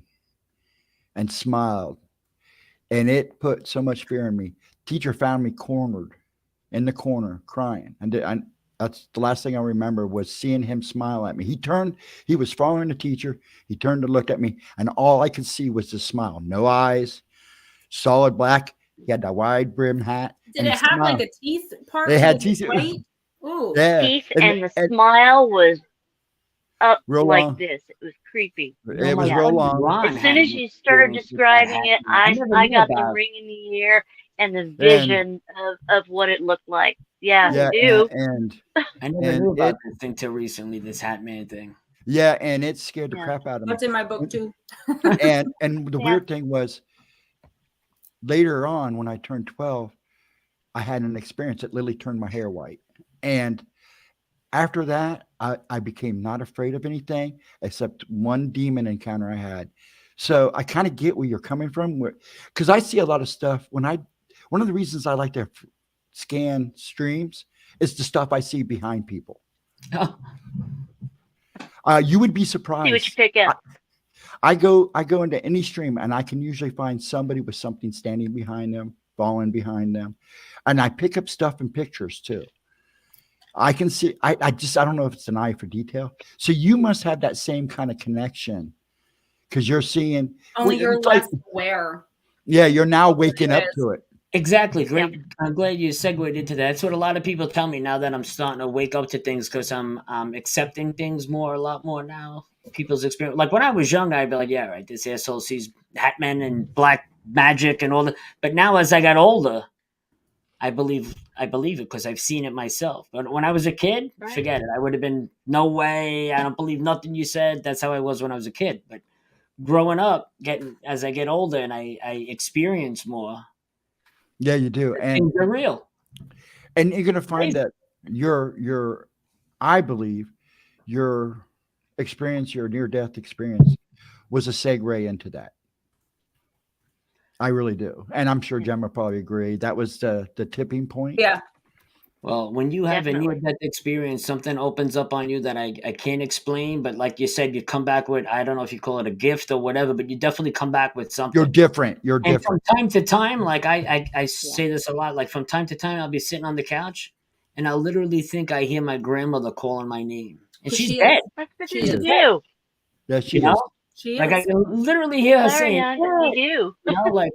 and smiled. And it put so much fear in me. Teacher found me cornered in the corner crying. And that's the last thing I remember was seeing him smile at me. He was following the teacher. He turned to look at me. And all I could see was the smile. No eyes, solid black. He had that wide brim hat. Did it have like a teeth part? They had teeth. Ooh. Yeah. Teeth and the smile was up real like long. This. It was creepy. It was real long. As soon as you started describing it, I got the ring in the ear and the vision of what it looked like. Yeah, you do. I never knew about this thing till recently, this hat man thing. Yeah, and it scared the Yeah. crap out of me. That's in my book too. And the Yeah. weird thing was, later on when I turned 12, I had an experience that literally turned my hair white. And after that, I became not afraid of anything except one demon encounter I had. So I kind of get where you're coming from, because I see a lot of stuff one of the reasons I like to scan streams is the stuff I see behind people. You would be See what you surprised. pick up. I go into any stream and I can usually find somebody with something standing behind them, falling behind them. And I pick up stuff in pictures too. I can see, I don't know if it's an eye for detail. So you must have that same kind of connection because you're seeing. Only you're it's like- less aware. Yeah, you're now That's what waking it up is. to it. Exactly. Great. I'm glad you segued into that. That's what a lot of people tell me now that I'm starting to wake up to things because I'm accepting things a lot more now. People's experience. Like when I was young, I'd be like, yeah, right, this asshole sees Hatman and black magic and all that. But now as I got older, I believe it because I've seen it myself. But when I was a kid, Right. forget it. I would have been, no way. I don't believe nothing you said. That's how I was when I was a kid. But growing up, as I get older and I experience more, Yeah, you do. And things are real. And you're going to find Crazy. that I believe your experience, your near-death experience was a segue into that. I really do. And I'm sure Gemma probably agree. That was the tipping point. Yeah. Well, when you have Definitely. a near-death experience, something opens up on you that I can't explain. But like you said, you come back with, I don't know if you call it a gift or whatever, but you definitely come back with something. You're different. You're And different. from time to time, like I say this a lot, like from time to time, I'll be sitting on the couch and I'll literally think I hear my grandmother calling my name. And 'Cause she's she dead. is. That's what She you is. do. Yeah, she You know? is. She is. Like I can literally hear her saying, Clarion, "Yeah," you do. you know, like,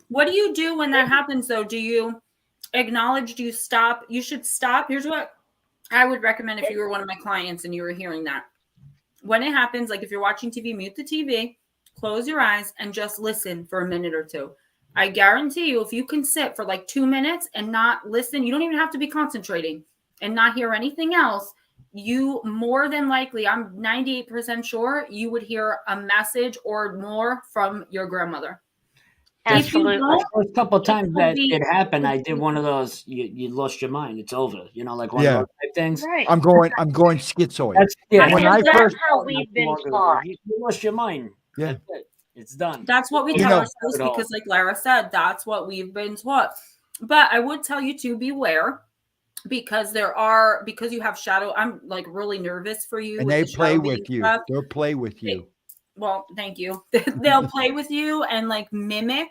What do you do when that happens though? Do you acknowledge? Do you stop? You should stop. Here's what I would recommend if you were one of my clients and you were hearing that. When it happens, like if you're watching TV, mute the TV, close your eyes, and just listen for a minute or two. I guarantee you, if you can sit for like 2 minutes and not listen, you don't even have to be concentrating and not hear anything else. You more than likely, I'm 98% sure you would hear a message or more from your grandmother. Absolutely. the first couple of times will that be- it happened, I did one of those, you lost your mind, it's over. You know, like one Yeah. of those type things. Right. I'm going schizoid. That's, yeah. When Because I that's first- how we've been Longer, taught. You lost your mind. Yeah. That's it. It's done. That's what we You tell know- ourselves because, like Lara said, that's what we've been taught. But I would tell you to beware because you have shadow. I'm like really nervous for you. And with they the play shadow with being you. stuff. They'll play with you. Well, thank you. They'll play with you and like mimic.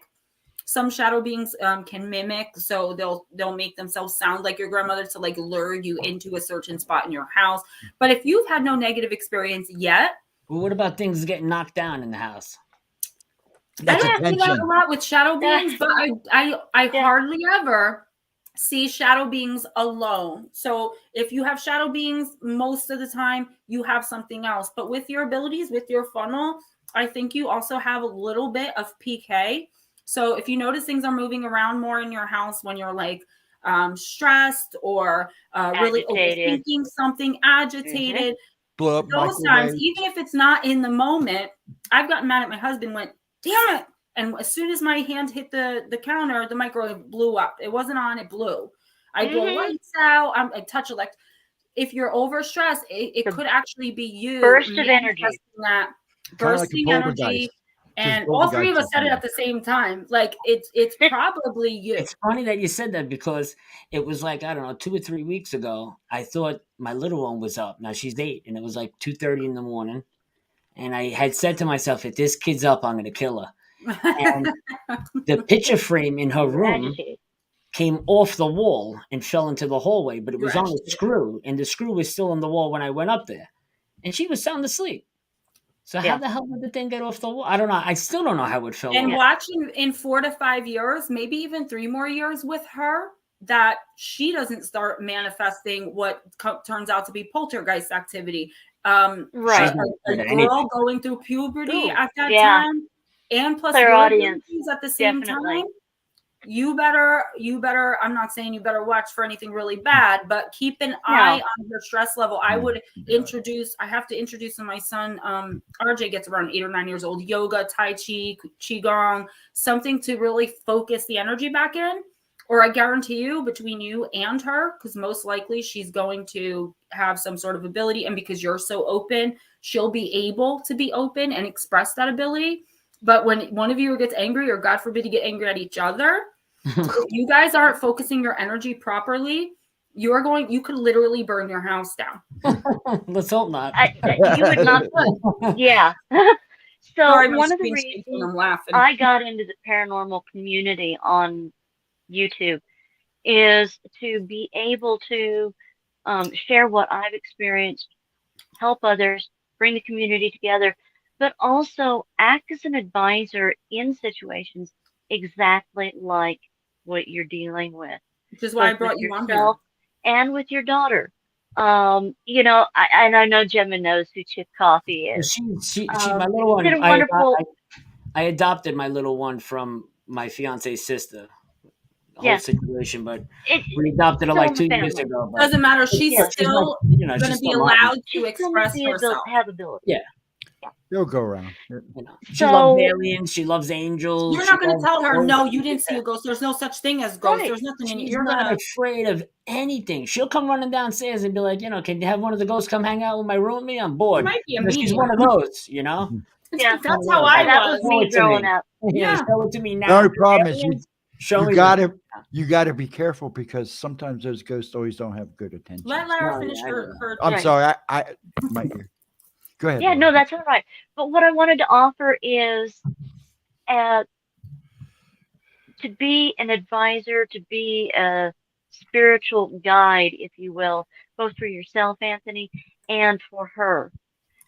Some shadow beings can mimic, so they'll make themselves sound like your grandmother to like lure you into a certain spot in your house. But if you've had no negative experience yet, Well, what about things getting knocked down in the house? That's I don't see that attention. a lot with shadow beings, but I Yeah. hardly ever see shadow beings alone. So if you have shadow beings, most of the time you have something else. But with your abilities, with your funnel, I think you also have a little bit of PK. So if you notice things are moving around more in your house when you're like stressed or really Agitated. overthinking something, agitated, Blow up those times, microwave. even if it's not in the moment, I've gotten mad at my husband, went, damn it. And as soon as my hand hit the counter, the microwave blew up. It wasn't on, it blew. I blow lights out, I touch elect. If you're overstressed, it could actually be you. Burst of energy. That Kinda like a bursting poltergeist. energy. And Just all three of us poltergeist said it something. at the same time. Like it's probably you. It's funny that you said that because it was like, I don't know, 2 or 3 weeks ago, I thought my little one was up. Now she's 8 and it was like 2:30 in the morning. And I had said to myself, if this kid's up, I'm going to kill her. And the picture frame in her room Agitated. came off the wall and fell into the hallway, but it was You're on a agitated. screw, and the screw was still on the wall when I went up there. And she was sound asleep. So Yeah. how the hell did the thing get off the wall? I don't know. I still don't know how it fell And off. watching in 4 to 5 years, maybe even 3 more years with her, that she doesn't start manifesting what turns out to be poltergeist activity. Right. A girl going through puberty Ooh, at that yeah. time, and plus Clairaudience, your abilities at the same definitely. time. you better, I'm not saying you better watch for anything really bad, but keep an eye on your stress level. I would I have to introduce my son. RJ gets around 8 or 9 years old, yoga, Tai Chi, Qigong, something to really focus the energy back in. Or I guarantee you, between you and her, because most likely she's going to have some sort of ability. And because you're so open, she'll be able to be open and express that ability. But when one of you gets angry, or God forbid you get angry at each other, if you guys aren't focusing your energy properly, you could literally burn your house down. Let's hope not. You would not. Yeah. So Sorry, one of the reasons I'm laughing. I got into the paranormal community on YouTube is to be able to share what I've experienced, help others, bring the community together, but also act as an advisor in situations exactly like what you're dealing with. Which is why I brought you on here. And with your daughter. You know, I know Gemma knows who Chip Coffee is. She my little one. Did a wonderful. I adopted my little one from my fiance's sister. Whole situation, but we adopted her like 2 years ago. But doesn't matter. She's still going to be allowed to express herself. Have ability. Yeah. They'll go around. You know, she loves aliens. She loves angels. You're not going to tell her, no, you didn't see a ghost. There's no such thing as ghosts. Right. There's nothing in it. You're not afraid of anything. She'll come running downstairs and be like, you know, can you have one of the ghosts come hang out in my room with me? I'm bored. She's one of those, you know? Yeah. That's how I was. That was me growing up. Yeah. Show it to me now. The only problem is you gotta be careful, because sometimes those ghosts always don't have good attention. Let her finish her. I'm sorry. I might hear. Go ahead. Yeah, no, that's all right. But what I wanted to offer is to be an advisor, to be a spiritual guide, if you will, both for yourself, Anthony, and for her.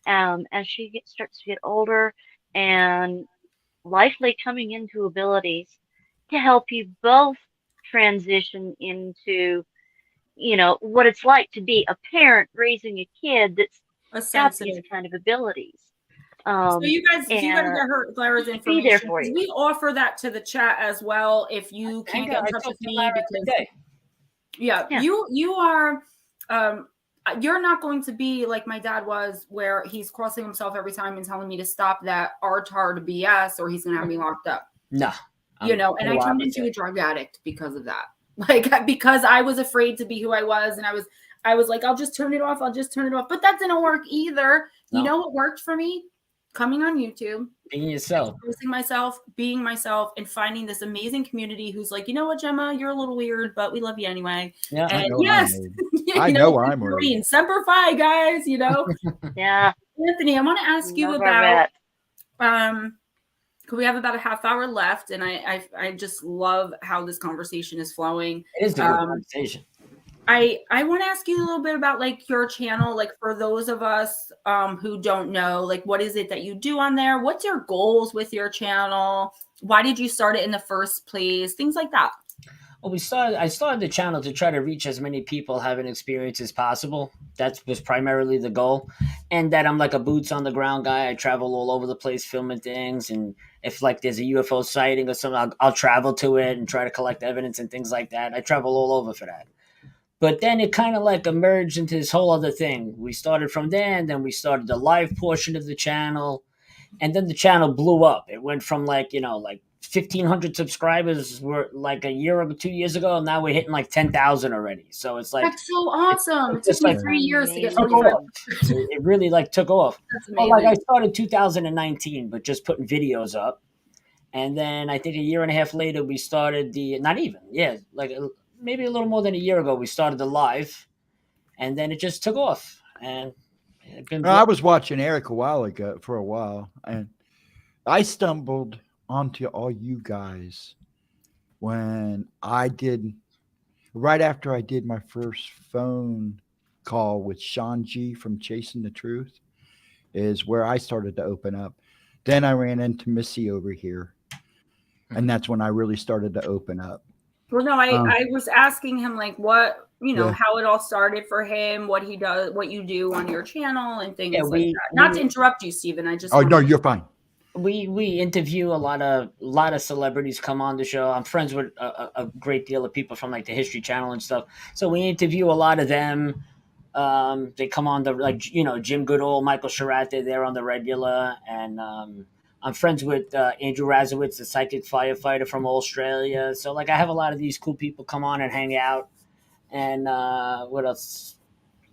As she starts to get older and likely coming into abilities to help you both transition into, you know, what it's like to be a parent raising a kid that's got these kind of abilities. So you guys get her Clara's information. Be there for you. We offer that to the chat as well if you can't get in touch with me, because you are you're not going to be like my dad was, where he's crossing himself every time and telling me to stop that RTAR BS, or he's gonna have me locked up. No. You know, and I turned into a drug addict because of that. Like, because I was afraid to be who I was, and I was like, I'll just turn it off. But that didn't work either. No. You know what worked for me? Coming on YouTube, being yourself, being myself, and finding this amazing community who's like, you know what, Gemma, you're a little weird, but we love you anyway. Yeah, and I know I'm weird. Semper Fi, guys. You know. Yeah. Anthony, I want to ask you about. We have about a half hour left, and I just love how this conversation is flowing. It is a good conversation. I want to ask you a little bit about like your channel, like for those of us who don't know, like what is it that you do on there? What's your goals with your channel? Why did you start it in the first place? Things like that. Well, I started the channel to try to reach as many people having experience as possible. That was primarily the goal. And that I'm like a boots on the ground guy. I travel all over the place filming things. And if like there's a UFO sighting or something, I'll travel to it and try to collect evidence and things like that. I travel all over for that. But then it kind of like emerged into this whole other thing. We started from there, and then we started the live portion of the channel. And then the channel blew up. It went from like, you know, like 1,500 subscribers were like a year or 2 years ago. And now we're hitting like 10,000 already. So it's like, that's so awesome. It took me 3 years to get it really like took off. That's amazing. Like I started 2019, but just putting videos up. And then I think a year and a half later, we started maybe a little more than a year ago, we started the live, and then it just took off. And I was watching Eric for a while, and I stumbled onto all you guys when right after I did my first phone call with Sean G from Chasing the Truth, is where I started to open up. Then I ran into Missy over here, and that's when I really started to open up. Well, no, I was asking him like what, you know, how it all started for him, what he does, what you do on your channel and things like that. Not to interrupt you, Stephen. I just. Oh, no, you're fine. we interview a lot of celebrities come on the show. I'm friends with a great deal of people from like the History Channel and stuff. So we interview a lot of them. They come on the like Jim Goodall, Michael Sherratt. They're on the regular, and I'm friends with Andrew Razowitz, the psychic firefighter from Australia. So like I have a lot of these cool people come on and hang out. And what else?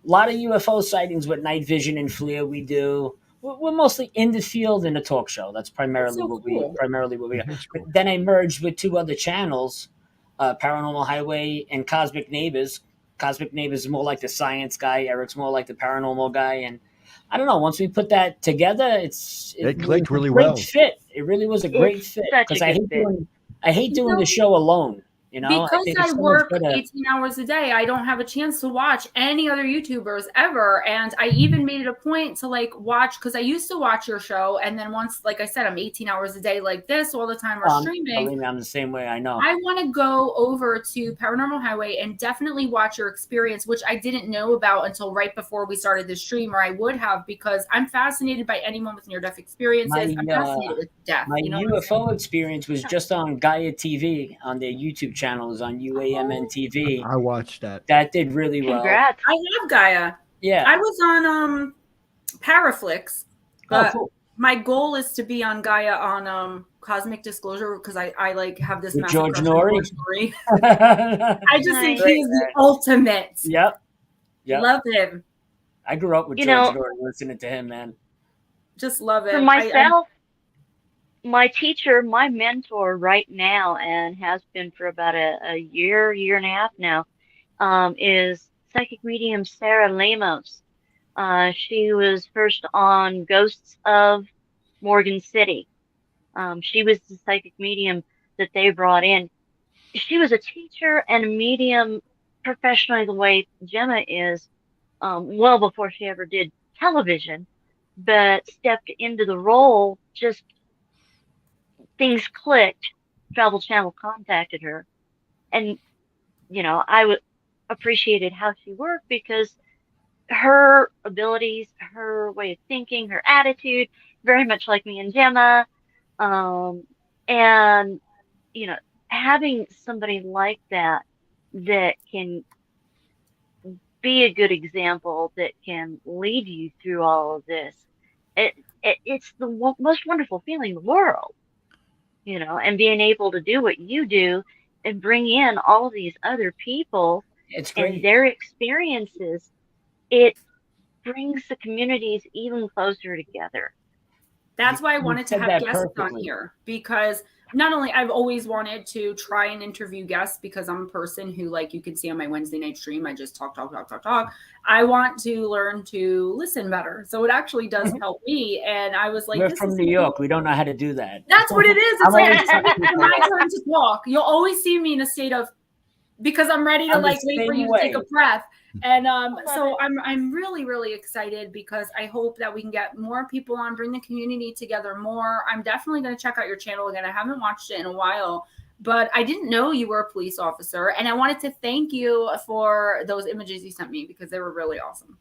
A lot of UFO sightings with night vision and FLIR. We do. We're mostly in the field in a talk show. That's That's primarily so what cool. we are. That's But cool. then I merged with two other channels, Paranormal Highway and Cosmic Neighbors. Cosmic Neighbors is more like the science guy. Eric's more like the paranormal guy. And I don't know. Once we put that together, It clicked was a really great well. fit. It really was a It's great fit such a because I good hate fit. doing the know, show alone. I because think I it's so much work better. 18 hours a day, I don't have a chance to watch any other YouTubers ever. And I even made it a point to like watch, because I used to watch your show. And then once, like I said, I'm 18 hours a day like this all the time or streaming. Believe me, I'm the same way. I know. I want to go over to Paranormal Highway and definitely watch your experience, which I didn't know about until right before we started the stream, or I would have, because I'm fascinated by anyone with near-death experiences. I'm fascinated with death. My You know what I'm saying? UFO experience was just on Gaia TV on their YouTube channels on UAMN TV. I watched that. That did really well. Congrats. I love Gaia. Yeah. I was on Paraflix, Oh, but cool. my goal is to be on Gaia on Cosmic Disclosure, because I like have this With massive George crush on Norrie? George Norrie. I just think Nice. he is the ultimate. Yep. Love him. I grew up with You George know- Norrie, listening to him, man. Just love it. For myself, my teacher, my mentor right now, and has been for about a year and a half now, is psychic medium Sarah Lemos. She was first on Ghosts of Morgan City. She was the psychic medium that they brought in. She was a teacher and a medium professionally the way Gemma is, well before she ever did television, but stepped into the role. Just things clicked. Travel Channel contacted her, and I appreciated how she worked, because her abilities, her way of thinking, her attitude, very much like me and Gemma. And, having somebody like that can be a good example, that can lead you through all of this. It's the most wonderful feeling in the world, and being able to do what you do and bring in all of these other people It's great. and their experiences. It brings the communities even closer together. That's why I You wanted to said have that guests on perfectly. here, because not only I've always wanted to try and interview guests, because I'm a person who, like you can see on my Wednesday night stream, I just talk. I want to learn to listen better. So it actually does help me. And I was like, We're this from is New York. We don't know how to do that. That's what it is. It's I'm like always it's my turn to talk. You'll always see me in a state of, because I'm ready to I'm the like wait for same you to way. take a breath. And so I'm really, really excited, because I hope that we can get more people on, bring the community together more. I'm definitely going to check out your channel again. I haven't watched it in a while, but I didn't know you were a police officer. And I wanted to thank you for those images you sent me, because they were really awesome.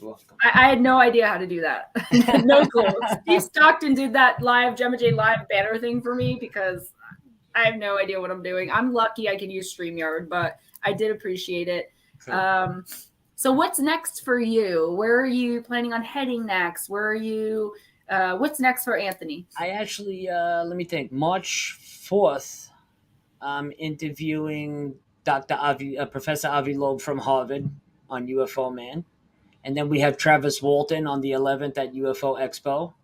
You're welcome. I had no idea how to do that. No clue. Steve Stockton did that live GemmaJadeYT live banner thing for me, because I have no idea what I'm doing. I'm lucky I can use StreamYard, but I did appreciate it. So what's next for you? Where are you planning on heading next? Where are you? What's next for Anthony? I actually, let me think. March 4th, I'm interviewing Professor Avi Loeb from Harvard on UFO Man. And then we have Travis Walton on the 11th at UFO Expo.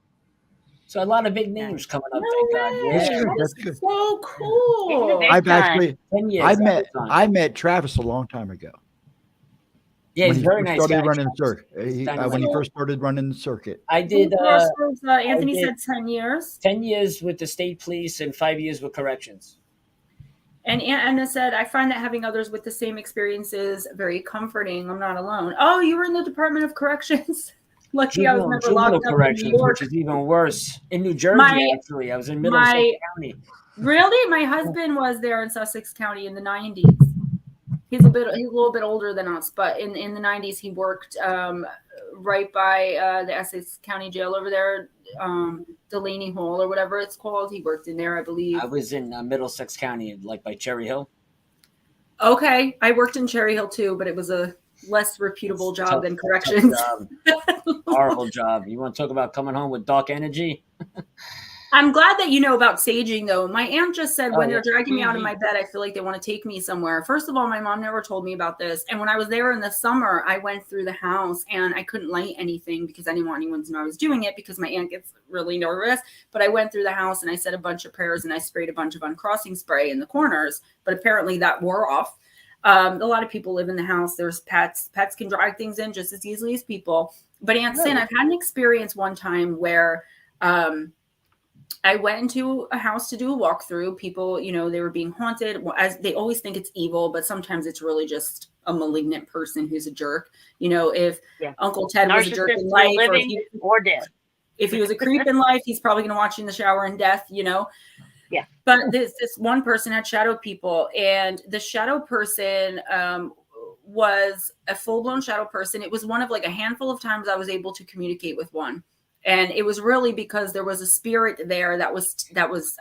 So a lot of big names coming up. Thank God. That's Yeah. good. That's That's good. so cool. Big I've time. actually 10 years. I met Travis a long time ago. Yeah, when he's he very first nice started guy. running the circuit. Kinda When he like- first started running the circuit. I did Anthony did- said 10 years. 10 years with the state police and 5 years with corrections. And Aunt Anna said, I find that having others with the same experiences very comforting. I'm not alone. Oh, you were in the Department of Corrections? Lucky I was never Juvenile locked up in New corrections, York. which is even worse. In New Jersey, actually. I was in my- Middlesex County. Really? My husband was there in Sussex County in the 90s. He's a little bit older than us, but in the 90s he worked right by the Essex County Jail over there, Delaney Hall or whatever it's called. He worked in there, I believe. I was in Middlesex County, like by Cherry Hill. Okay, I worked in Cherry Hill too, but it was a less reputable job than corrections. Horrible job. You want to talk about coming home with dark energy? I'm glad that you know about saging, though. My aunt just said when they're dragging me out of my bed, I feel like they want to take me somewhere. First of all, my mom never told me about this. And when I was there in the summer, I went through the house and I couldn't light anything because I didn't want anyone to know I was doing it because my aunt gets really nervous. But I went through the house and I said a bunch of prayers and I sprayed a bunch of uncrossing spray in the corners. But apparently that wore off. A lot of people live in the house. There's pets. Pets can drag things in just as easily as people. But Aunt Sin, I've had an experience one time where I went into a house to do a walkthrough. People, they were being haunted. As they always think it's evil, but sometimes it's really just a malignant person who's a jerk. If Uncle Ted was a jerk in life, or dead. If he was a creep in life, he's probably going to watch you in the shower in death. Yeah. But this one person had shadow people, and the shadow person was a full-blown shadow person. It was one of like a handful of times I was able to communicate with one. And it was really because there was a spirit there that was,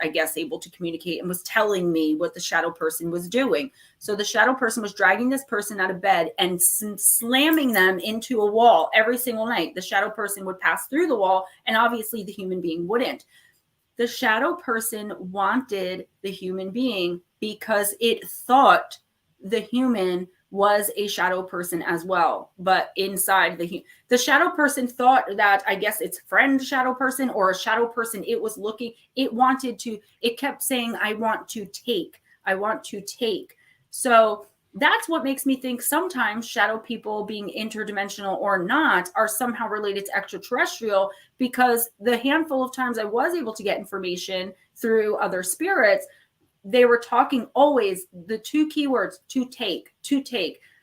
I guess, able to communicate and was telling me what the shadow person was doing. So the shadow person was dragging this person out of bed and slamming them into a wall every single night. The shadow person would pass through the wall, and obviously the human being wouldn't. The shadow person wanted the human being because it thought the human was a shadow person as well. But inside the shadow person thought that, I guess, its friend shadow person or a shadow person, it kept saying, I want to take. So that's what makes me think sometimes shadow people, being interdimensional or not, are somehow related to extraterrestrial, because the handful of times I was able to get information through other spirits, they were talking always the two keywords, to take.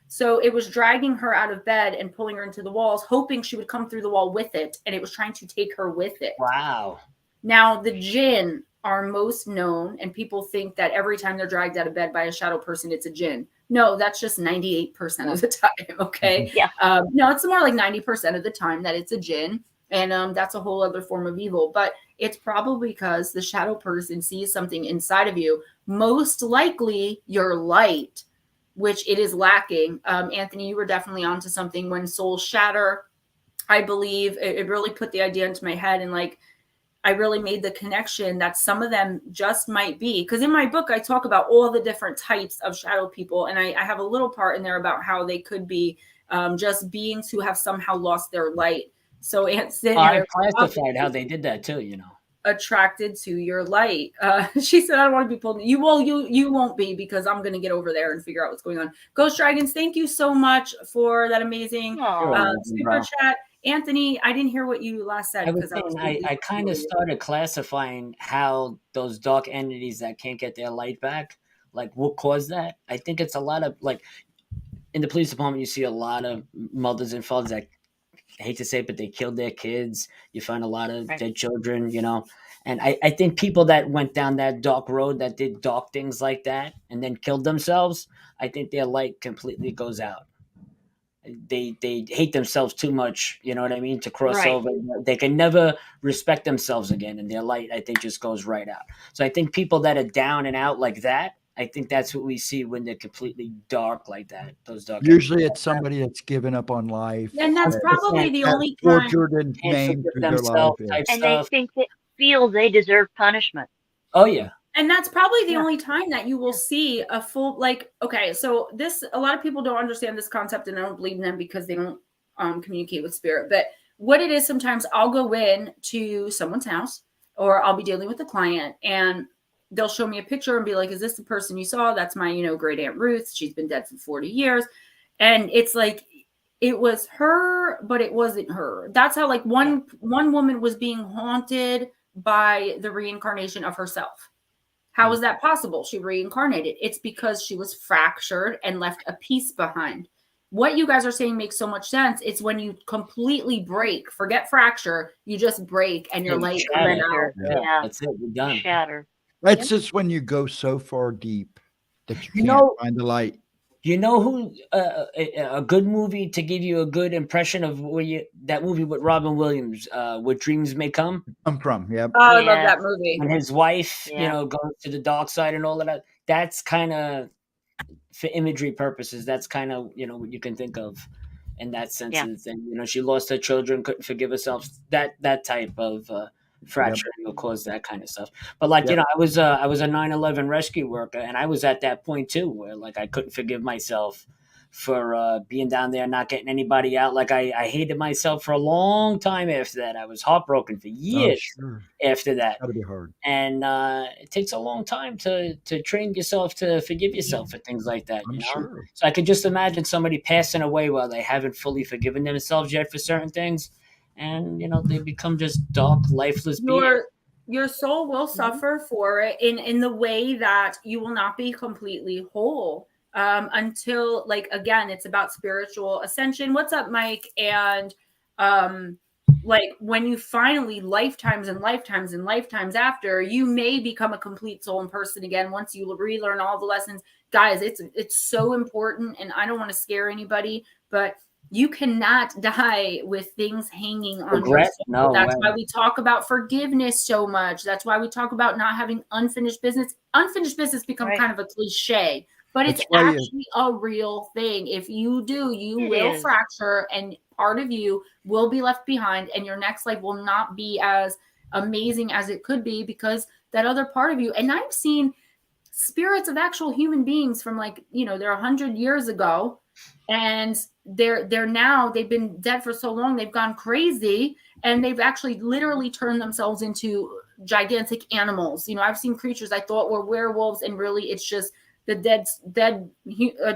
So it was dragging her out of bed and pulling her into the walls, hoping she would come through the wall with it. And it was trying to take her with it. Wow. Now the jinn are most known, and people think that every time they're dragged out of bed by a shadow person, it's a jinn. No, that's just 98% of the time. Okay. Yeah. No, it's more like 90% of the time that it's a jinn. And that's a whole other form of evil. But it's probably because the shadow person sees something inside of you, most likely your light, which it is lacking. Anthony, you were definitely onto something. When souls shatter, I believe it really put the idea into my head. And like, I really made the connection that some of them just might be, because in my book, I talk about all the different types of shadow people. And I have a little part in there about how they could be just beings who have somehow lost their light. So Aunt Sin, I classified how they did that too, attracted to your light. She said, I don't want to be pulled. You won't be, because I'm going to get over there and figure out what's going on. Ghost Dragons, thank you so much for that amazing super chat. Anthony, I didn't hear what you last said. I kind of started classifying how those dark entities that can't get their light back, like what caused that. I think it's a lot of, like, in the police department, you see a lot of mothers and fathers that, I hate to say it, but they killed their kids. You find a lot of dead children, And I think people that went down that dark road, that did dark things like that and then killed themselves, I think their light completely goes out. They hate themselves too much, you know what I mean, to cross over. They can never respect themselves again, and their light, I think, just goes right out. So I think people that are down and out like that, I think that's what we see when they're completely dark like that. Those dark. Usually it's somebody that's given up on life. And that's probably the only time. Tortured and maimed through their life. And they think they feel they deserve punishment. Oh, yeah. And that's probably the only time that you will see a full, like, okay, so this, a lot of people don't understand this concept, and I don't believe in them because they don't communicate with spirit. But what it is, sometimes I'll go in to someone's house, or I'll be dealing with a client, and they'll show me a picture and be like, is this the person you saw? That's my, great Aunt Ruth. She's been dead for 40 years. And it's like, it was her, but it wasn't her. That's how, like, one woman was being haunted by the reincarnation of herself. How is that possible? She reincarnated. It's because she was fractured and left a piece behind. What you guys are saying makes so much sense. It's when you completely break, forget fracture, you just break and your light comes out. Yeah. That's it. We're done. Shatter. That's just when you go so far deep that you can't find the light. Do you know who a good movie to give you a good impression of that movie with Robin Williams, "What Dreams May Come," I'm from. Yep. Oh, I love Yes. that movie. and his wife, Yeah. goes to the dark side and all of that. That's kind of, for imagery purposes, that's kind of what you can think of in that sense Yeah. of the thing. She lost her children, couldn't forgive herself. That type of fracturing will cause that kind of stuff. But like Yep. I was a 9/11 rescue worker, and I was at that point too, where like I couldn't forgive myself for being down there, not getting anybody out. Like I hated myself for a long time after that. I was heartbroken for Oh, years sure. after that. Gotta be hard. And it takes a long time to train yourself to forgive yourself for things like that, I'm sure. So I could just imagine somebody passing away while they haven't fully forgiven themselves yet for certain things, and they become just dark, lifeless beings. Your soul will suffer for it in the way that you will not be completely whole until, like, again, it's about spiritual ascension. What's up, Mike? And like when you finally, lifetimes and lifetimes and lifetimes after, you may become a complete soul and person again once you relearn all the lessons. Guys, it's so important, and I don't want to scare anybody, but you cannot die with things hanging on your Regret? soul. No That's way. why we talk about forgiveness so much. That's why we talk about not having unfinished business. Unfinished business become kind of a cliche, but it's actually a real thing. If you do, you will fracture, and part of you will be left behind, and your next life will not be as amazing as it could be because that other part of you. And I've seen spirits of actual human beings from, like, they're 100 years ago, and they're now, they've been dead for so long, they've gone crazy, and they've actually literally turned themselves into gigantic animals. I've seen creatures I thought were werewolves, and really it's just the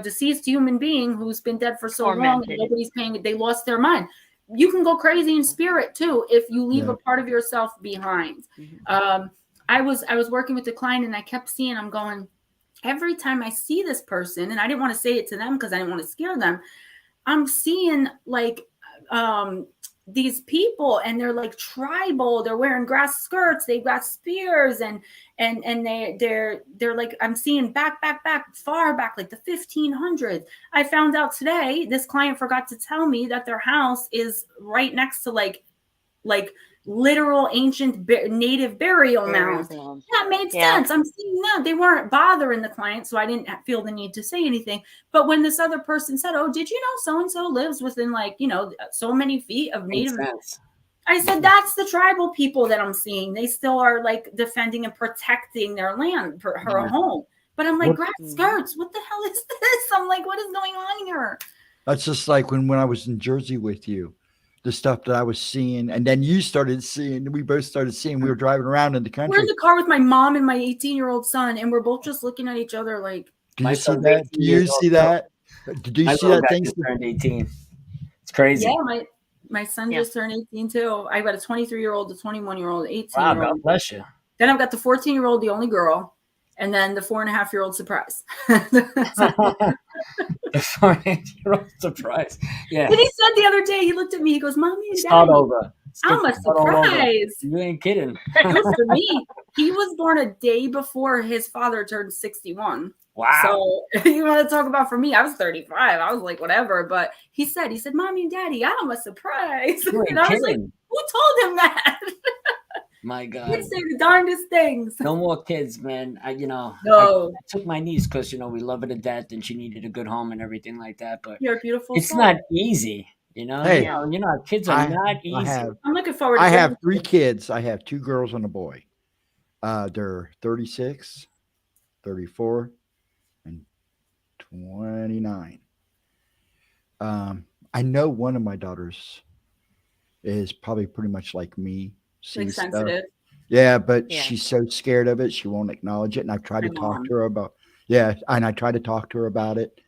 deceased human being who's been dead for so long, and nobody's paying it. They lost their mind. You can go crazy in spirit too if you leave a part of yourself behind. I was working with a client, and I kept seeing, I'm going, every time I see this person, and I didn't want to say it to them because I didn't want to scare them, I'm seeing like these people, and they're like tribal, they're wearing grass skirts, they've got spears, and they're like, I'm seeing back far back, like the 1500s. I found out today, this client forgot to tell me that their house is right next to like literal ancient native burial mounds. That made sense. I'm seeing that. They weren't bothering the client, so I didn't feel the need to say anything. But when this other person said, "Oh, did you know so-and-so lives within, like, so many feet of native," I said, that's the tribal people that I'm seeing. They still are like defending and protecting their land, for her home. But I'm like, grass skirts, what the hell is this? I'm like, what is going on here? That's just like when I was in Jersey with you. The stuff that I was seeing, and then you started seeing, we both started seeing, we were driving around in the country. We're in the car with my mom and my 18-year-old son, and we're both just looking at each other like, do you see that? Do you see that? Did you see that thing? Turned 18. It's crazy. Yeah, my son just turned 18 too. I've got a 23-year-old, a 21-year-old, 18-year-old. Wow, God bless you. Then I've got the 14-year-old, the only girl, and then the 4.5-year-old surprise. The 4.5-year-old surprise. Yeah. And he said the other day, he looked at me, he goes, "Mommy and Start Daddy, over. I'm a surprise." You ain't kidding. Good for me. He was born a day before his father turned 61. Wow. So you want to talk about, for me, I was 35. I was like, whatever. But he said, "Mommy and Daddy, I'm a surprise." And I was like, who told him that? My God. He'd say the darndest things. No more kids, man. I took my niece because, we love her to death, and she needed a good home and everything like that. But you're a beautiful it's soul. not easy, Hey, kids are not easy. I'm looking forward to I have 3 kids. I have 2 girls and a boy. They're 36, 34, and 29. I know one of my daughters is probably pretty much like me. Like sensitive. Yeah, but she's so scared of it, she won't acknowledge it. And I've tried to talk to her about and I tried to talk to her about it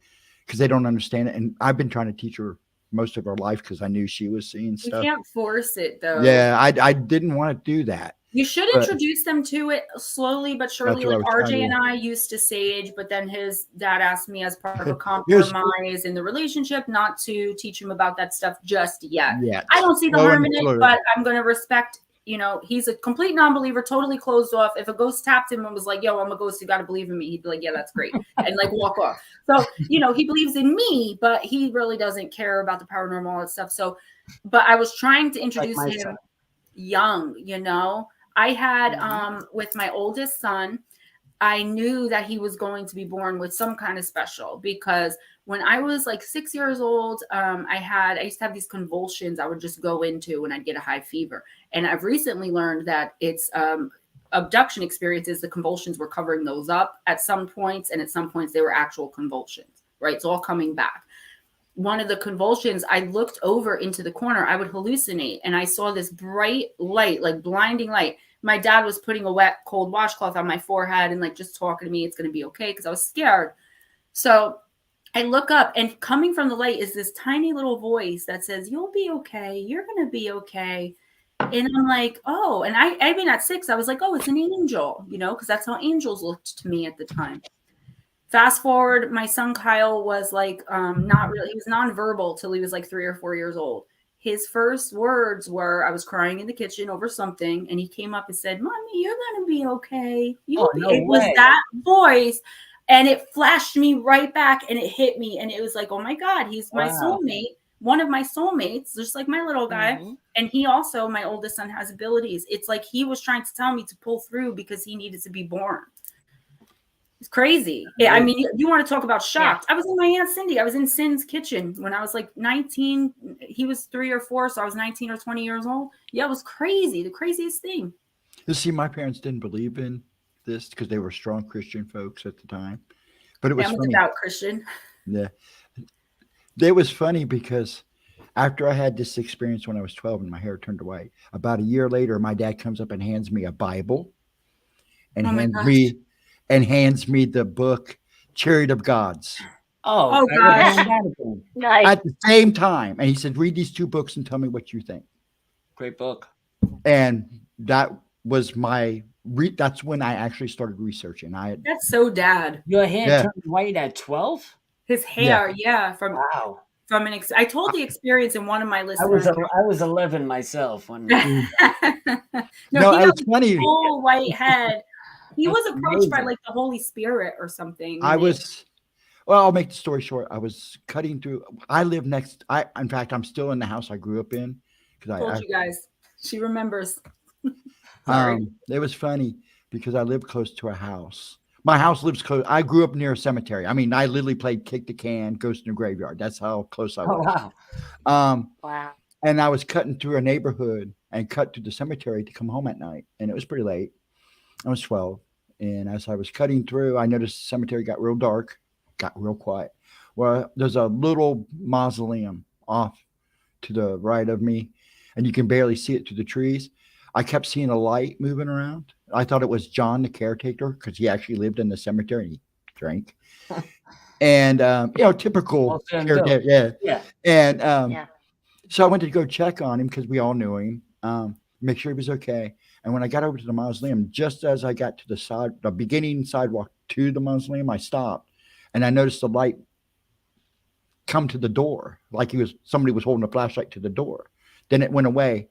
because they don't understand it. And I've been trying to teach her most of her life because I knew she was seeing stuff. You can't force it though. Yeah, I didn't want to do that. You should introduce them to it slowly but surely. Like RJ and I used to sage, but then his dad asked me as part of a compromise in the relationship not to teach him about that stuff just yet. I don't see the harm in it, but I'm going to respect you know, he's a complete non-believer, totally closed off. If a ghost tapped him and was like, yo, I'm a ghost, you got to believe in me, he'd be like, yeah, that's great. And like walk off. So, you know, he believes in me, but he really doesn't care about the paranormal, all that stuff. So, but I was trying to introduce Like my him son. young, you know. I had, with my oldest son, I knew that he was going to be born with some kind of special, because when I was like 6 years old, I used to have these convulsions I would just go into when I'd get a high fever. And I've recently learned that it's abduction experiences, the convulsions were covering those up at some points, and at some points they were actual convulsions, right? It's all coming back. One of the convulsions, I looked over into the corner, I would hallucinate, and I saw this bright light, like blinding light. My dad was putting a wet, cold washcloth on my forehead and like just talking to me, it's going to be okay, because I was scared. So I look up, and coming from the light is this tiny little voice that says, you'll be okay. You're going to be okay. And I'm like, oh, and I mean, at 6, I was like, oh, it's an angel, you know, because that's how angels looked to me at the time. Fast forward, my son Kyle was like, not really, he was nonverbal till he was like 3 or 4 years old. His first words were, I was crying in the kitchen over something, and he came up and said, Mommy, you're going to be okay. No It was way. that voice. And it flashed me right back, and it hit me. And it was like, oh my God, he's my soulmate, one of my soulmates, just like my little guy. And he also, my oldest son, has abilities. It's like he was trying to tell me to pull through because he needed to be born. It's crazy. Yeah, I mean, you want to talk about shocked. Yeah. I was in my Aunt Cindy. I was in Sin's kitchen when I was like 19. He was 3 or 4, so I was 19 or 20 years old. Yeah, it was crazy. The craziest thing. You see, my parents didn't believe in this because they were strong Christian folks at the time. But it was funny. About Christian. Yeah. It was funny because after I had this experience when I was 12 and my hair turned white, about a year later, my dad comes up and hands me a Bible and hands me the book Chariot of Gods. Oh gosh. Nice. At the same time. And he said, read these 2 books and tell me what you think. Great book. And that was that's when I actually started researching. That's so dad. Your hair turned white at 12? His hair, I told the experience in one of my listeners. I was 11 myself. When no, it's funny. Full white head. He was approached by like the Holy Spirit or something. I'll make the story short. I was cutting through. I live in fact, I'm still in the house I grew up in. I told you guys. She remembers. Sorry. It was funny because I live close to a house. My house lives close. I grew up near a cemetery. I mean, I literally played kick the can, ghost in the graveyard. That's how close I was. Wow. Wow. And I was cutting through a neighborhood and cut through the cemetery to come home at night. And it was pretty late. I was 12. And as I was cutting through, I noticed the cemetery got real dark, got real quiet. Well, there's a little mausoleum off to the right of me, and you can barely see it through the trees. I kept seeing a light moving around. I thought it was John, the caretaker, because he actually lived in the cemetery and he drank. And, typical caretaker. Yeah. And so I went to go check on him because we all knew him, make sure he was okay. And when I got over to the mausoleum, just as I got to the beginning sidewalk to the mausoleum, I stopped and I noticed the light come to the door, like somebody was holding a flashlight to the door. Then it went away.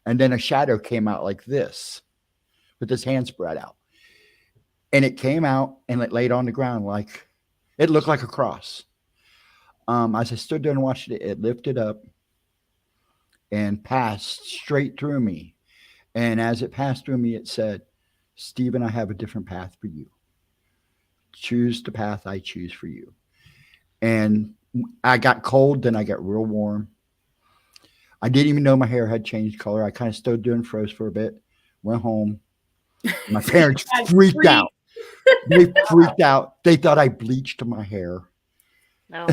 And then a shadow came out like this with his hand spread out. And it came out and it laid on the ground like it looked like a cross. As I stood there and watched it, it lifted up and passed straight through me. And as it passed through me, it said, Stephen, I have a different path for you. Choose the path I choose for you. And I got cold, then I got real warm. I didn't even know my hair had changed color. I kind of stood there and froze for a bit, went home. My parents freaked out. They freaked out. They thought I bleached my hair. No.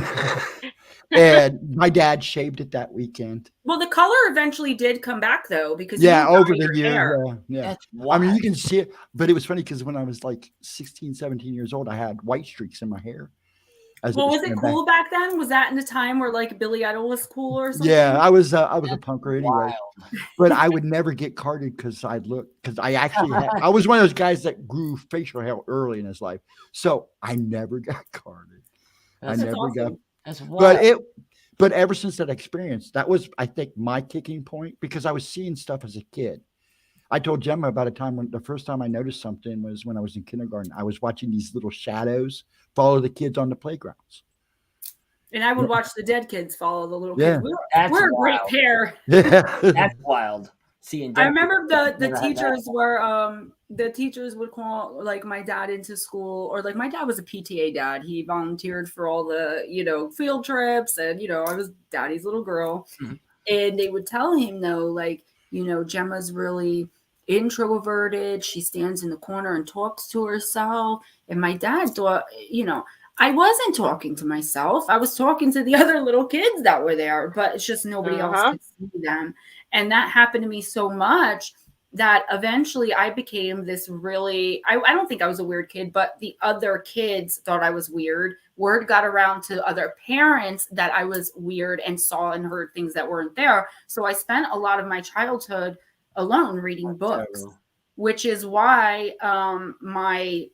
And my dad shaved it that weekend. Well, the color eventually did come back though, because over the years. Yeah. I mean, you can see it, but it was funny because when I was like 16, 17 years old, I had white streaks in my hair. Well, was it cool back then? Was that in the time where like Billy Idol was cool or something? Yeah, I was a punker anyway. But I would never get carded because I actually I was one of those guys that grew facial hair early in his life. So I never got carded. That's wild. But ever since that experience, that was, I think, my kicking point because I was seeing stuff as a kid I told Gemma about a time when the first time I noticed something was when I was in kindergarten. I was watching these little shadows follow the kids on the playgrounds. And I would watch the dead kids follow the little Yeah. kids. That's We're a great wild. pair. Yeah. That's wild. Seeing I dead remember people. the Never had that. teachers were the teachers would call like my dad into school, or like my dad was a PTA dad. He volunteered for all the, field trips, and I was daddy's little girl. Mhm. And they would tell him though, like, Gemma's really introverted. She stands in the corner and talks to herself. And my dad thought, I wasn't talking to myself. I was talking to the other little kids that were there, but it's just nobody else could see them. And that happened to me so much that eventually I became this really, I don't think I was a weird kid, but the other kids thought I was weird. Word got around to other parents that I was weird and saw and heard things that weren't there. So I spent a lot of my childhood alone reading books, Terrible. which is why my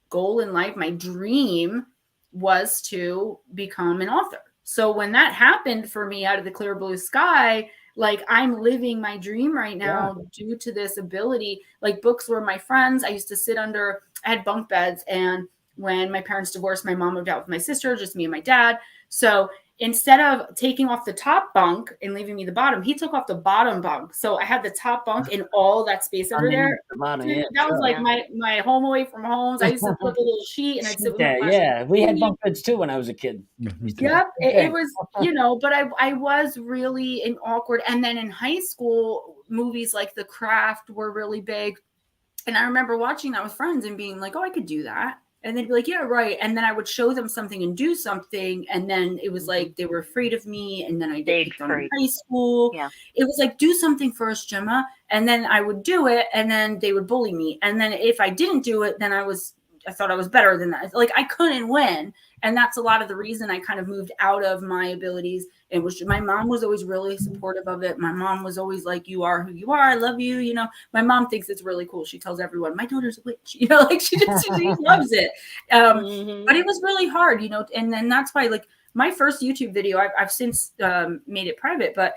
goal in life, my dream was to become an author. So when that happened for me out of the clear blue sky, like I'm living my dream right now due to this ability. Like books were my friends. I used to sit under, I had bunk beds. And when my parents divorced, my mom moved out with my sister, just me and my dad. So instead of taking off the top bunk and leaving me the bottom, he took off the bottom bunk. So I had the top bunk and all that space under there. The bottom, Dude, yeah, that was sure. like my home away from homes. I used to put a little sheet and I'd sit with my Yeah, we had bunk beds too when I was a kid. Yep, it was, but I was really an awkward. And then in high school, movies like The Craft were really big. And I remember watching that with friends and being like, oh, I could do that. And they'd be like, yeah, right. And then I would show them something and do something. And then it was like they were afraid of me. And then I get picked on in high school. Yeah. It was like, do something first, Gemma. And then I would do it. And then they would bully me. And then if I didn't do it, then I thought I was better than that. Like I couldn't win. And that's a lot of the reason I kind of moved out of my abilities. It was, my mom was always really supportive of it. My mom was always like, you are who you are. I love you. My mom thinks it's really cool. She tells everyone, my daughter's a witch, like she loves it. But it was really hard, and then that's why, like my first YouTube video, I've since made it private, but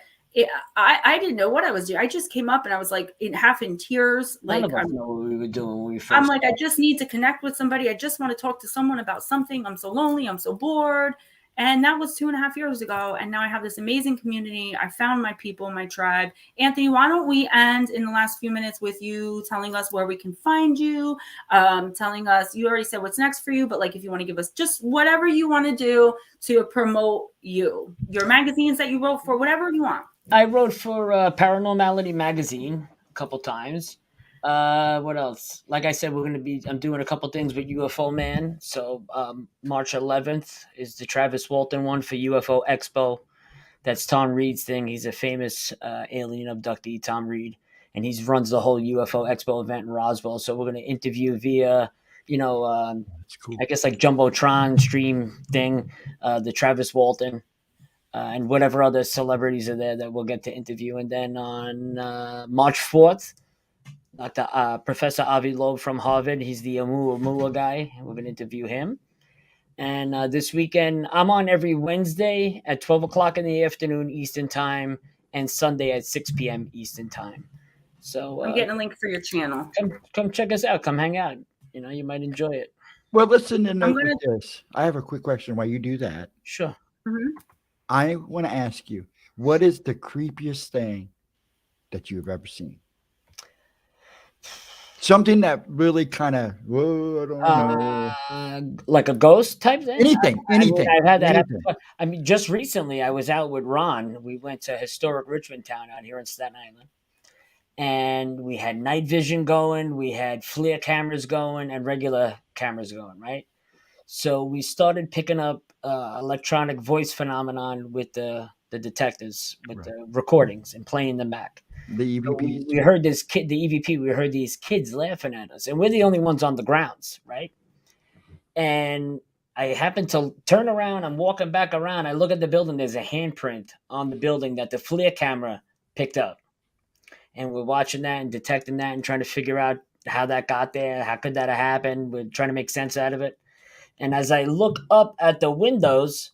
I didn't know what I was doing. I just came up and I was like half in tears. None Like of us know what we were doing when we first. I'm like, I just need to connect with somebody. I just want to talk to someone about something. I'm so lonely. I'm so bored. And that was 2.5 years ago. And now I have this amazing community. I found my people, my tribe. Anthony, why don't we end in the last few minutes with you telling us where we can find you, telling us, you already said what's next for you, but like if you want to give us just whatever you want to do to promote your magazines that you wrote for, whatever you want. I wrote for Paranormality magazine a couple times. What else? Like I said, I'm doing a couple things with UFO Man. So March 11th is the Travis Walton one for UFO Expo. That's Tom Reed's thing. He's a famous alien abductee, Tom Reed, and he runs the whole UFO Expo event in Roswell. So we're going to interview via, That's cool. I guess like Jumbotron stream thing, the Travis Walton. And whatever other celebrities are there that we'll get to interview. And then on March 4th, Dr. Professor Avi Loeb from Harvard, he's the Oumuamua guy. We're going to interview him. And this weekend, I'm on every Wednesday at 12 o'clock in the afternoon Eastern Time and Sunday at 6 p.m. Eastern Time. So I'm getting a link for your channel. Come check us out. Come hang out. You might enjoy it. Well, listen and note this. I have a quick question while you do that. Sure. Mm-hmm. I want to ask you, what is the creepiest thing that you've ever seen? Something that really kind of, I don't know. Like a ghost type thing? Anything. I've had that anything. happen. I mean, just recently I was out with Ron. We went to historic Richmond Town out here in Staten Island. And we had night vision going. We had FLIR cameras going and regular cameras going, right? So we started picking up electronic voice phenomenon with the detectives, with the recordings and playing them back. The EVP. So we heard the EVP, we heard these kids laughing at us, and we're the only ones on the grounds, right? And I happen to turn around, I'm walking back around, I look at the building, there's a handprint on the building that the FLIR camera picked up. And we're watching that and detecting that and trying to figure out how that got there, how could that have happened? We're trying to make sense out of it. And as I look up at the windows,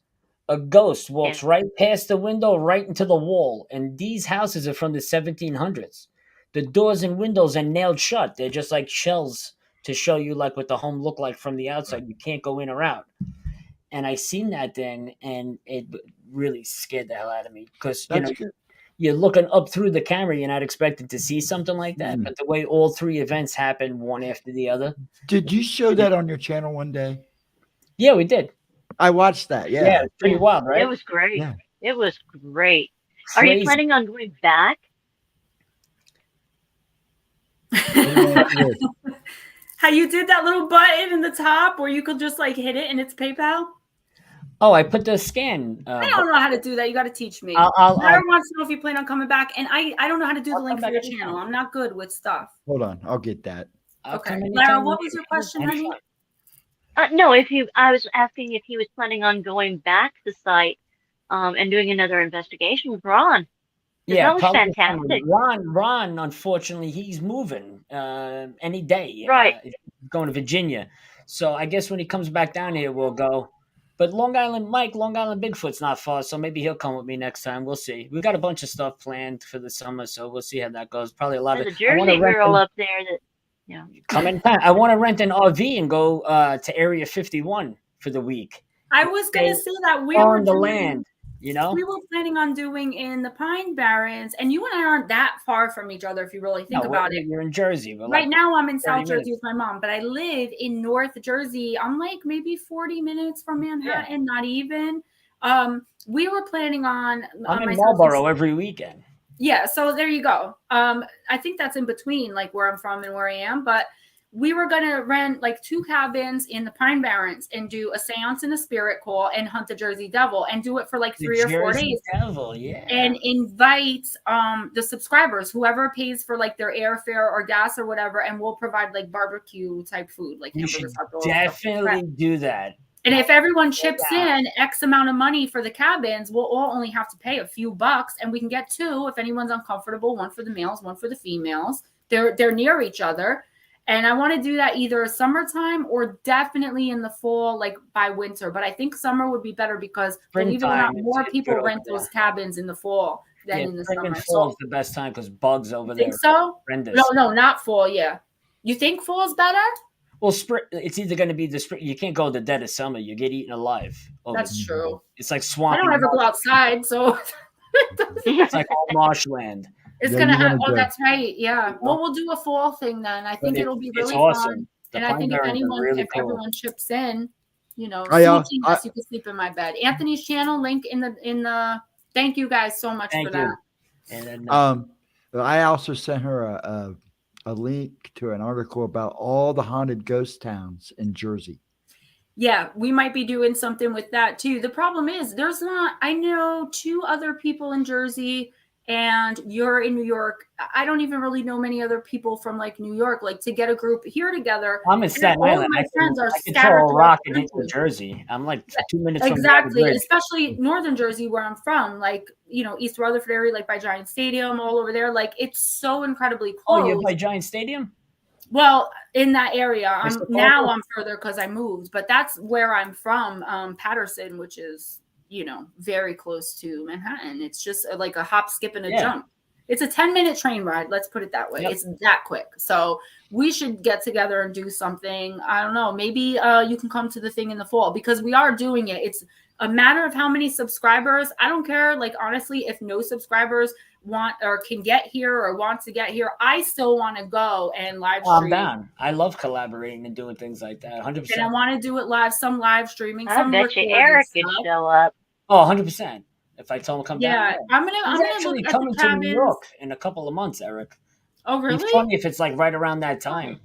a ghost walks right past the window, right into the wall. And these houses are from the 1700s. the doors and windows are nailed shut. They're just like shells to show you like what the home looked like from the outside. You can't go in or out. And I seen that thing, and it really scared the hell out of me because That's good. you're looking up through the camera, you're not expecting to see something like that. Mm. But the way all three events happened, one after the other. Did you show that on your channel one day? Yeah, we did. I watched that. Yeah, Yeah. it's pretty wild, right? It was great. Yeah. It was great. Are you Crazy. planning on going back? How you did that little button in the top where you could just like hit it and it's PayPal? Oh, I put the scan. I don't know how to do that. You got to teach me. I'll Lara wants to know if you plan on coming back, and I don't know how to do the I'll link come for your back channel. anytime. I'm not good with stuff. Hold on. I'll get that. I'll Okay, come Lara, anytime what you was your need. question, honey? No, I was asking if he was planning on going back to the site and doing another investigation with Ron. Yeah, that was probably fantastic. Ron, unfortunately, he's moving any day. Right. Going to Virginia. So I guess when he comes back down here, we'll go. But Long Island Bigfoot's not far, so maybe he'll come with me next time. We'll see. We've got a bunch of stuff planned for the summer, so we'll see how that goes. Probably a lot There's of a Jersey girl up there that, yeah. come in. I want to rent an RV and go to Area 51 for the week. I was gonna say that we On were the doing, land, you know. we were planning on doing in the Pine Barrens, and you and I aren't that far from each other if you really think about it. You're in Jersey. We're Right like now, I'm in 30 South Jersey minutes. with my mom, but I live in North Jersey. I'm like maybe 40 minutes from Manhattan, not even. We were planning on. I'm in myself Marlboro every weekend. Yeah, so there you go. I think that's in between, like where I'm from and where I am. But we were gonna rent like 2 cabins in the Pine Barrens and do a seance and a spirit call and hunt the Jersey Devil and do it for like 3 or 4 days. Devil, yeah. And invite the subscribers, whoever pays for like their airfare or gas or whatever, and we'll provide like barbecue type food, like You should hamburgers, hot dogs, stuff like definitely that. do that. And if everyone chips Yeah. in X amount of money for the cabins, we'll all only have to pay a few bucks, and we can get 2 if anyone's uncomfortable, 1 for the males, 1 for the females. They're near each other. And I want to do that either summertime or definitely in the fall, like by winter. But I think summer would be better because believe it or not, Springtime, more it's people good rent over those cabins in the fall than in the spring summer. and fall is the best time because bugs over there. Think so? Horrendous. No, not fall. Yeah, you think fall is better? Well, spring. It's either going to be the spring. You can't go the dead of summer. You get eaten alive. That's true. It's like I swamp. don't ever go outside, so It's like all marshland. it's Yeah, gonna you're have. gonna Oh, go. that's right. Yeah. Well, we'll do a fall thing then. I think it'll be It's really awesome. fun. The And I Pine think if Barrens are anyone, really if cool. everyone chips in, you know, I, sneaking us, you can sleep in my bed. Anthony's channel link in the. Thank you guys so much Thank for you. that. And then, I also sent her a link to an article about all the haunted ghost towns in Jersey. Yeah, we might be doing something with that too. The problem is there's not, I know 2 other people in Jersey and you're in New York. I don't even really know many other people from like New York, like to get a group here together. I'm in Staten all of Island. my friends are I can scattered throw a throughout rock the and hit New country. Jersey. I'm like 2 minutes from Exactly, the bridge. especially Northern Jersey where I'm from, like, you know, East Rutherford area, like by Giant Stadium, all over there. Like it's so incredibly close. Oh, you're by Giant Stadium? Well, in that area, Mr. now Parker? I'm further because I moved, but that's where I'm from, Patterson, which is, you know, very close to Manhattan. It's just like a hop, skip, and a jump. It's a 10-minute train ride. Let's put it that way. Yep. It's that quick. So we should get together and do something. I don't know. Maybe you can come to the thing in the fall because we are doing it. It's a matter of how many subscribers. I don't care. Like, honestly, if no subscribers want or can get here or want to get here, I still want to go and live stream. I'm down. I love collaborating and doing things like that. 100%. And I want to do it live, some live streaming. I some bet you recorded Eric could stuff. show up. Oh, 100%. If I tell him to come down. Yeah, I'm He's gonna actually look at coming the to New cabins. York in a couple of months, Eric. Oh, really? It's funny if it's like right around that time.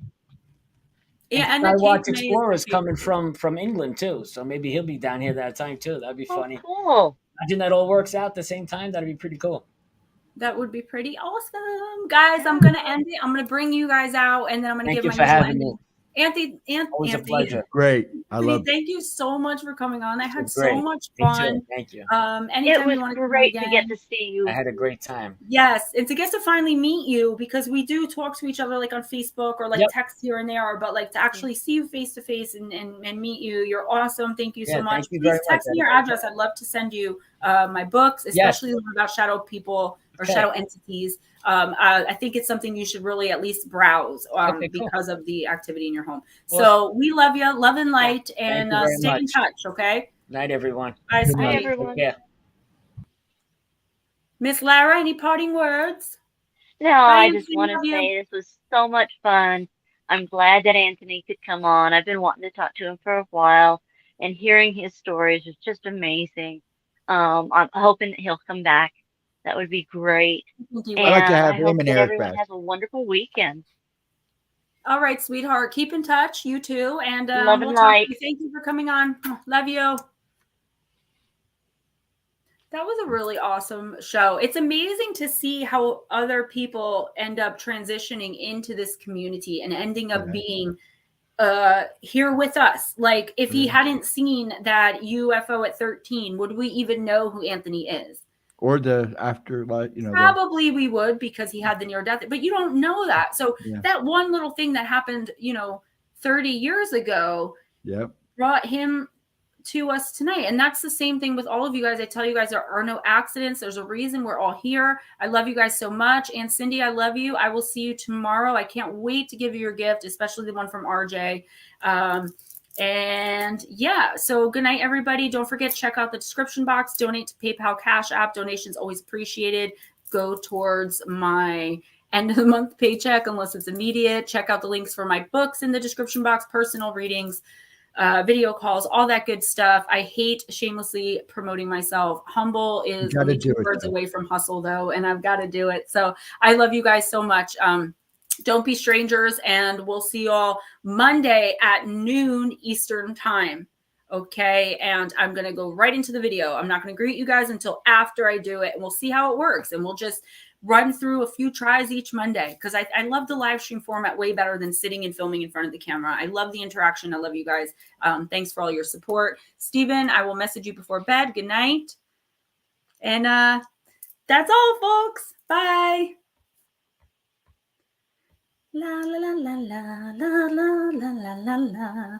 Yeah, and I the watch Cape May is Explorers the coming from England too, so maybe he'll be down here that time too. That'd be funny. Cool. Imagine that all works out at the same time. That'd be pretty cool. That would be pretty awesome, guys. I'm gonna end it. I'm gonna bring you guys out, and then I'm gonna Thank give you my for usual having ending. me. Always a Anthony, pleasure. Great. I love it. thank you so much for coming on. I had Great. so much Me fun. too. Thank you. Anytime It was you want to come great to again. get to see you. I had a great time. Yes, and to get to finally meet you because we do talk to each other like on Facebook or like Yep. text here and there, but like to actually see you face to face and meet you, you're awesome. Thank you so much. Thank you Please very text much. me your address. I'd love to send you my books, especially the one about shadow people or Okay. shadow entities. I think it's something you should really at least browse Okay, cool. because of the activity in your home. Awesome. So we love you, love and light, and you very stay in much. touch. Okay. Night, everyone. Bye, Good Hi, night. sweetie. everyone. Take care. Miss Lara, any parting words? No, Bye, I just Anthony, want to love you. say this was so much fun. I'm glad that Anthony could come on. I've been wanting to talk to him for a while, and hearing his stories is just amazing. I'm hoping that he'll come back. That would be great. Thank you, I'd like to And have I hope him and that Eric everyone back. has a wonderful weekend. All right, sweetheart. Keep in touch, you too. And Love we'll and talk light. to you. Thank you for coming on. Love you. That was a really awesome show. It's amazing to see how other people end up transitioning into this community and ending up Yeah. being here with us. Like, if he hadn't seen that UFO at 13, would we even know who Anthony is? Or the afterlife, you know. Probably we would, because he had the near death, but you don't know that. So Yeah. that one little thing that happened, 30 years ago Yep. brought him to us tonight. And that's the same thing with all of you guys. I tell you guys, there are no accidents. There's a reason we're all here. I love you guys so much. And Cindy, I love you. I will see you tomorrow. I can't wait to give you your gift, especially the one from RJ. And yeah, so good night, everybody. Don't forget, check out the description box. Donate to PayPal, Cash App. Donations always appreciated. Go towards my end of the month paycheck, unless it's immediate. Check out the links for my books in the description box, personal readings, video calls, all that good stuff. I hate shamelessly promoting myself. Humble is only 2 words away from hustle, though, and I've got to do it. So I love you guys so much. Don't be strangers, and we'll see you all Monday at noon Eastern time. Okay, and I'm going to go right into the video. I'm not going to greet you guys until after I do it, and we'll see how it works, and we'll just run through a few tries each Monday, because I love the live stream format way better than sitting and filming in front of the camera. I love the interaction. I love you guys. Thanks for all your support. Steven, I will message you before bed. Good night. And that's all, folks. Bye. La la la la la la la la la la la.